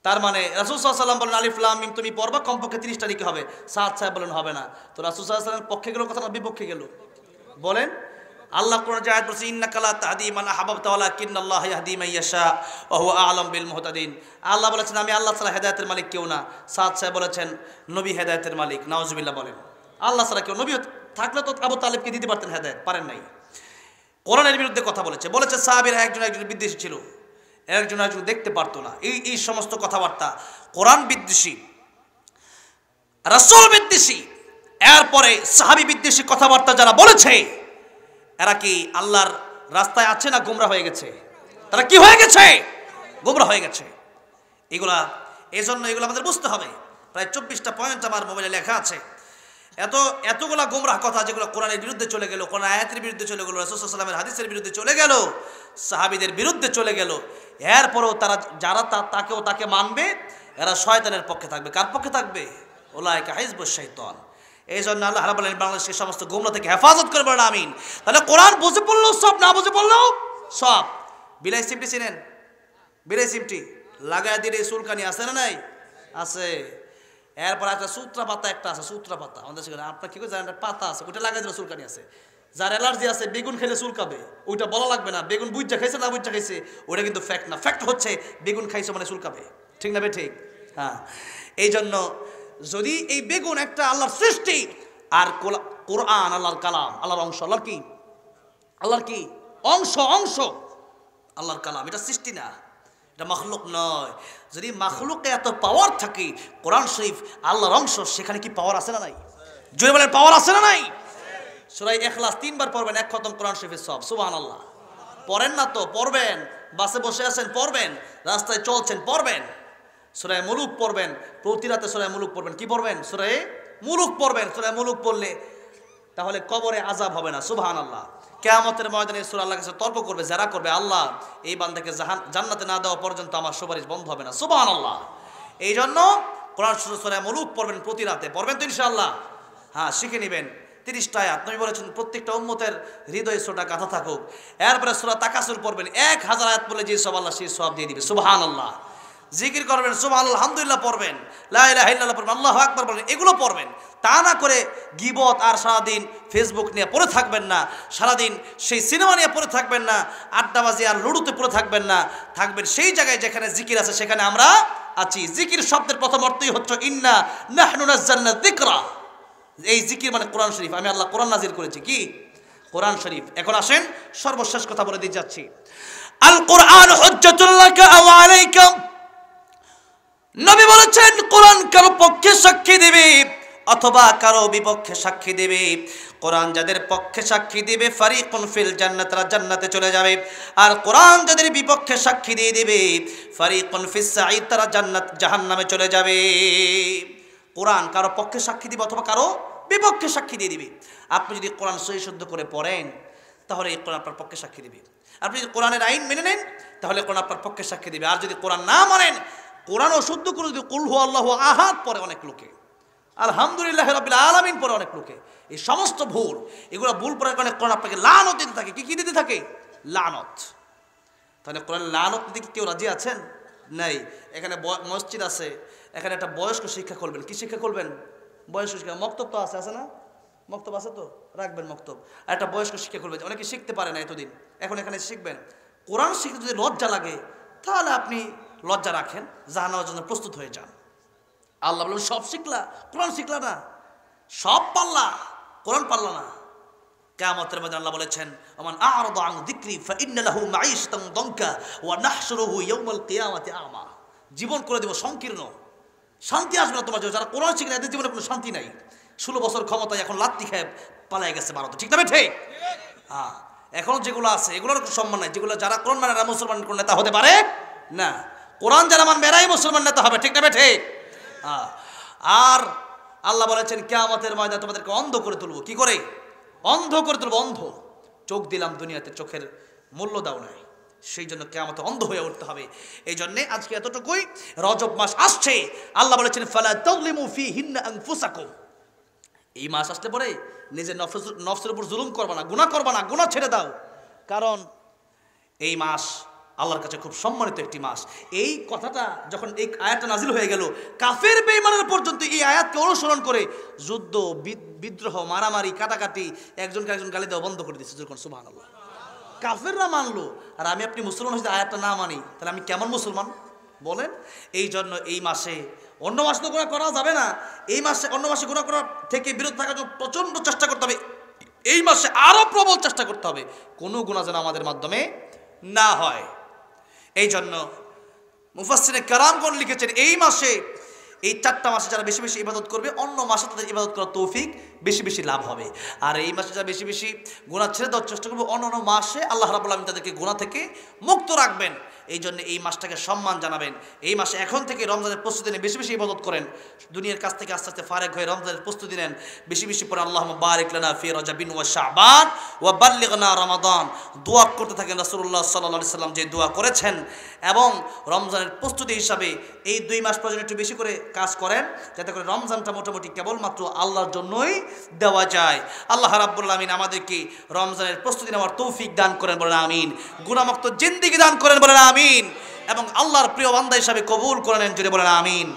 তার মানে রাসূল সাল্লাল্লাহু আলাইহি ওয়াসাল্লাম বলেন আলিফ লাম মিম তুমি পড়বা, কমপক্ষে 30টা নেকি হবে। সাদ সাহেব বলেন হবে না। তো রাসূল সাল্লাল্লাহু আলাইহি ওয়াসাল্লামের পক্ষে গেল কথা না বিপক্ষে গেল? বলেন। আল্লাহ কোরআনে আয়াত বলেছে, ইন্নাকা লা তাহদি মান আহবাবতা ওয়ালাকিন্নাল্লাহা ইয়াহদি মান ইয়াশা ওয়া হুয়া আ'লাম বিল মুহতাদিন। আল্লাহ বলেছেন আমি আল্লাহ ছাড়া হেদায়েতের মালিক কেউ না। সাদ সাহেব বলেছেন নবী হেদায়েতের মালিক। নাউজুবিল্লাহ বলেন। আল্লাহ ছাড়া কেউ, নবী থাকলে তো আবু তালেবকে দিতে পারতেন হেদায়েত, পারেন নাই। কোরআনের বিরুদ্ধে কথা বলেছে সাহাবীরা একজন বিদ্বেষী ছিল, একজন দেখতে পারতো না। এই সমস্ত কথাবার্তা কোরআন বিদ্বেষী, রাসূল বিদ্বেষী, এরপরে সাহাবী বিদ্বেষী কথাবার্তা যারা বলেছে, এরা কি আল্লাহর রাস্তায় আছে না গোমরা হয়ে গেছে? তারা কি হয়ে গেছে? গোমরা হয়ে গেছে। এজন্য এগুলো আমাদের বুঝতে হবে। প্রায় 24টা পয়েন্ট আমার মোবাইলে লেখা আছে। এতগুলা গোমরাহ কথা যেগুলো কোরআনের বিরুদ্ধে চলে গেল, কোরআন আয়াতের বিরুদ্ধে চলে গেল, রাসূল সাল্লাল্লাহু আলাইহি ওয়াসাল্লামের হাদিসের বিরুদ্ধে চলে গেল, সাহাবীদের বিরুদ্ধে চলে গেল, এরপরও যারা তাকে মানবে, এরা শয়তানের পক্ষে থাকবে। কার পক্ষে থাকবে? উলাইকা হিজবুশ শাইতান। এই জন্য আল্লাহ রাব্বুল আলামিন বাংলাদেশের সমস্ত গোমরা থেকে হেফাজত করবে, বলেন আমিন। তাহলে কোরআন বুঝে পড়লেও সব, না বুঝে পড়লেও সব। বিলাই সিমটি চিনেন? বিলাই সিমটি লাগায় দিলে চুলকানি আছে না নাই? আছে। এরপর একটা সূত্রা পাতা একটা আছে, সূত্রা পাতা আমাদের সেখানে, আপনার কি করে জানেন? পাতা আছে, ওইটা লাগাই দিলে চুলকানি আছে। যার অ্যালার্জি আছে বেগুন খেলে চুলকাবে, ওইটা বলা লাগবে না। বেগুন বুইজ্জা খাইছে না বুইজ্জা খাইছে ওইটা কিন্তু ফ্যাক্ট না। ফ্যাক্ট হচ্ছে বেগুন খাইছে মানে চুলকাবে। ঠিক না বে? ঠিক। হ্যাঁ। এই জন্য যদি এই বেগুন একটা আল্লাহর সৃষ্টি, আর কোরআন আল্লাহর কালাম, আল্লাহর অংশ, আল্লাহর কি অংশ আল্লাহর কালাম, এটা সৃষ্টি না, এটা মাখলুক নয়। যদি মাখলুকে এত পাওয়ার থাকে, কোরআন শরীফ আল্লাহর অংশ, সেখানে কি পাওয়ার আছে না নাই? জোরে বলেন, পাওয়ার আছে না নাই? সূরা ইখলাস 3 বার পড়বেন, এক খতম কোরআন শরীফের সব। সুবহানাল্লাহ। পড়েন না তো? পড়বেন। বাসে বসে আছেন পড়বেন, রাস্তায় চলছেন পড়বেন। সূরা মুলুক পড়বেন, প্রতি রাতে সূরা মুলুক পড়বেন। কি পড়বেন? সূরা মুলুক পড়বেন। সূরা মুলুক পড়লে তাহলে কবরে আযাব হবে না। সুবহানাল্লাহ। কিয়ামতের ময়দানে সূরা আল্লাহর কাছে তর্ক করবে, যারা করবে আল্লাহ এই বান্দাকে জান্নাতে না দেওয়া পর্যন্ত আমার সুপারিশ বন্ধ হবে না। সুবহানাল্লাহ। এই জন্য কোরআন সূরা মুলুক পড়বেন, প্রতি রাতে পড়বেন তো ইনশাআল্লাহ। হ্যাঁ, শিখে নেবেন। 30টা আয়াত নবী বলেছেন প্রত্যেকটা উম্মতের হৃদয়ে ছোটা গাথা থাকুক। এরপরে সূরা তাকাসুর পড়বেন, 1000 আয়াত বলে যে সব আল্লাহ সেই সওয়াব দিয়ে দিবে। সুবহানাল্লাহ। জিকির করবেন, সুবহানাল্লাহ, আলহামদুলিল্লাহ পড়বেন, লা ইলাহা ইল্লাল্লাহ পড়বেন, আল্লাহু আকবার বলবেন, এগুলো পড়বেন। তা না করে গীবত আর সারাদিন ফেসবুক নিয়ে পড়ে থাকবেন না, সারাদিন সেই সিনেমা নিয়ে পড়ে থাকবেন না, আড্ডাবাজি আর লুডুতে পড়ে থাকবেন না। থাকবেন সেই জায়গায় যেখানে জিকির আছে, সেখানে আমরা আছি। জিকির শব্দের প্রথম অর্থই হচ্ছে ইন্না নাহনু নাযালনা যিকরা। এই জিকির মানে কোরআন শরীফ। আমি আল্লাহ কোরআন নাজিল করেছি, কি? কোরআন শরীফ। এখন আসেন সর্বশেষ কথা বলে দিয়ে যাচ্ছি। আল কোরআন হুজ্জাতুল লাকা আও আলাইকা। নবী বলেছেন কোরআন কারো পক্ষে সাক্ষী দেবে অথবা কারো বিপক্ষে সাক্ষী দেবে। কোরআন যাদের পক্ষে সাক্ষী দিবে ফারিকুন ফিল জান্নাত, তারা জান্নাতে চলে যাবে। আর কোরআন যাদের বিপক্ষে সাক্ষী দিয়ে দিবে ফারিকুন ফিস সাঈদ, তারা জাহান্নামে চলে যাবে। কোরআন কারো পক্ষে সাক্ষী দিবে অথবা কারো বিপক্ষে সাক্ষী দিয়ে দিবে। আপনি যদি কোরআন সহি শুদ্ধ করে পড়েন তাহলে এই কোরআন আপনার পক্ষে সাক্ষী দিবে। আপনি যদি কোরআনের আইন মেনে নেন তাহলে কোরআন আপনার পক্ষে সাক্ষী দিবে। আর যদি কোরআন না মানেন, কোরআন শুদ্ধ করে যদি কুল হু আল্লাহু আহাদ পড়ে অনেক লোকে, আলহামদুলিল্লাহ রাব্বিল আলামিন পড়ে অনেক লোকে, এই সমস্ত ভুল, এগুলো ভুল পড়ার কারণে কোরআন আপনাকে লানত দিতে থাকে। কি দিতে থাকে? লানত। তাহলে কোরআন লানত দিতে কেউ রাজি আছেন? নাই। এখানে মসজিদ আছে, এখানে একটা বয়স্ক শিক্ষা করবেন। কি শিক্ষা করবেন? বয়স্ক শিক্ষা। মক্তব তো আছে না? মক্তব আছে তো, রাখবেন মক্তব। আর একটা বয়স্ক শিক্ষা করবেন, অনেকে শিখতে পারে না এতদিন, এখন এখানে শিখবেন। কোরআন শিখতে যদি লজ্জা লাগে তাহলে আপনি লজ্জা রাখেন, জাহান্নামের জন্য প্রস্তুত হয়ে যান। আল্লাহ বললেন সব শিখলা, কোরআন শিখলা না, সব পারলা, কোরআন পারলা না। কিয়ামতের মধ্যে আল্লাহ বলেছেন ওমান আ'রাদা আন যিকরি ফাইন্না লাহু মাঈশাতান দানকা ওয়া নাহশুরুহু ইয়াওমাল কিয়ামাতি আমা। জীবন করে দেব সংকীর্ণ, শান্তি আসবে না তোমার। যারা কোরআন শিখে না এদের জীবনে কোনো শান্তি নাই। 16 বছর ক্ষমতায় এখন লাত্তি খেয়ে পালায় গেছে ভারতে, ঠিক না বেঠে? হ্যাঁ, এখন যেগুলো আছে এগুলোর সম্মান নাই। যেগুলো যারা কোরআন মানে এরা মুসলমান কোন নেতা হতে পারে না। কোরআন যারা মানবে এরাই মুসলমান নেতা হবে, ঠিক না বেঠে? হ্যাঁ। আর আল্লাহ বলেছেন কিয়ামতের ময়দানে তোমাদেরকে অন্ধ করে তুলবো। কি করে? অন্ধ করে তুলবো। অন্ধ চোখ দিলাম দুনিয়াতে, চোখের মূল্য দাও নাই, সেই জন্য কিয়ামতে অন্ধ হয়ে উঠতে হবে। এই জন্যে আজকে এতটুকুই। রজব মাস আসছে, আল্লাহ বলেছেন ফালা তাযলিমু ফীহিন্না আনফুসাকুম। এই মাস আসলে পরে নিজের নফসের উপর জুলুম করবা না, গুনাহ করবা না, গুনাহ ছেড়ে দাও। কারণ এই মাস আল্লাহর কাছে খুব সম্মানিত একটি মাস। এই কথাটা যখন এই আয়াতটা নাজিল হয়ে গেল, কাফের বেঈমানরা পর্যন্ত এই আয়াতকে অনুসরণ করে যুদ্ধ, বিদ্রোহ, মারামারি, কাটাকাটি, একজনকে একজন গালি দেওয়া বন্ধ করে দিচ্ছে। যখন সুবহানাল্লাহ, কাফেররা মানলো আর আমি আপনি মুসলমান হয়ে আয়াতটা না মানি, তাহলে আমি কেমন মুসলমান বলেন? এই জন্য এই মাসে, অন্য মাসে তো গুনাহ করা যাবে না, এই মাসে অন্য মাসে গুনাহ করা থেকে বিরত থাকার জন্য প্রচণ্ড চেষ্টা করতে হবে। এই মাসে আরো প্রবল চেষ্টা করতে হবে কোনো গুনাহ যেন আমাদের মাধ্যমে না হয়। এই জন্য মুফাসসিরে কেরামগণ লিখেছেন এই মাসে, এই 4টা মাসে যারা বেশি বেশি ইবাদত করবে, অন্য মাসে তাদের ইবাদত করার তৌফিক বেশি বেশি লাভ হবে। আর এই মাসে যারা বেশি বেশি গুনাহ ছেড়ে দেওয়ার চেষ্টা করবে, অন্য মাসে আল্লাহ রাব্বুল আলামিন তাদেরকে গুনাহ থেকে মুক্ত রাখবেন। এই জন্য এই মাসটাকে সম্মান জানাবেন। এই মাসে এখন থেকে রমজানের প্রস্তুতি নিয়ে বেশি বেশি ইবাদত করেন। দুনিয়ার কাছ থেকে আস্তে আস্তে ফারেক হয়ে রমজানের প্রস্তুতি নেন, বেশি বেশি পরে আল্লাহুম্মা বারিক লানা ফি রজবিন ওয়া শাবান ওয়া বাল্লিগনা রমাদান দোয়া করতে থাকেন। রাসূলুল্লাহ সাল্লাল্লাহু আলাইহি সাল্লাম যে দোয়া করেছেন, এবং রমজানের প্রস্তুতি হিসাবে এই 2 মাস পর্যন্ত একটু বেশি করে কাজ করেন, যাতে করে রমজানটা মোটামুটি কেবলমাত্র আল্লাহর জন্যই দেওয়া যায়। আল্লাহ রাব্বুল আলামিন আমাদেরকে রমজানের প্রস্তুতি নেওয়ার তৌফিক দান করেন, বলেন আমিন। গুনাহমুক্ত জিন্দেগি দান করেন, বলেন আমিন। এবং আল্লাহর প্রিয় বান্দা হিসাবে কবুল করে নেন, জুড়ে বলেন আমিন।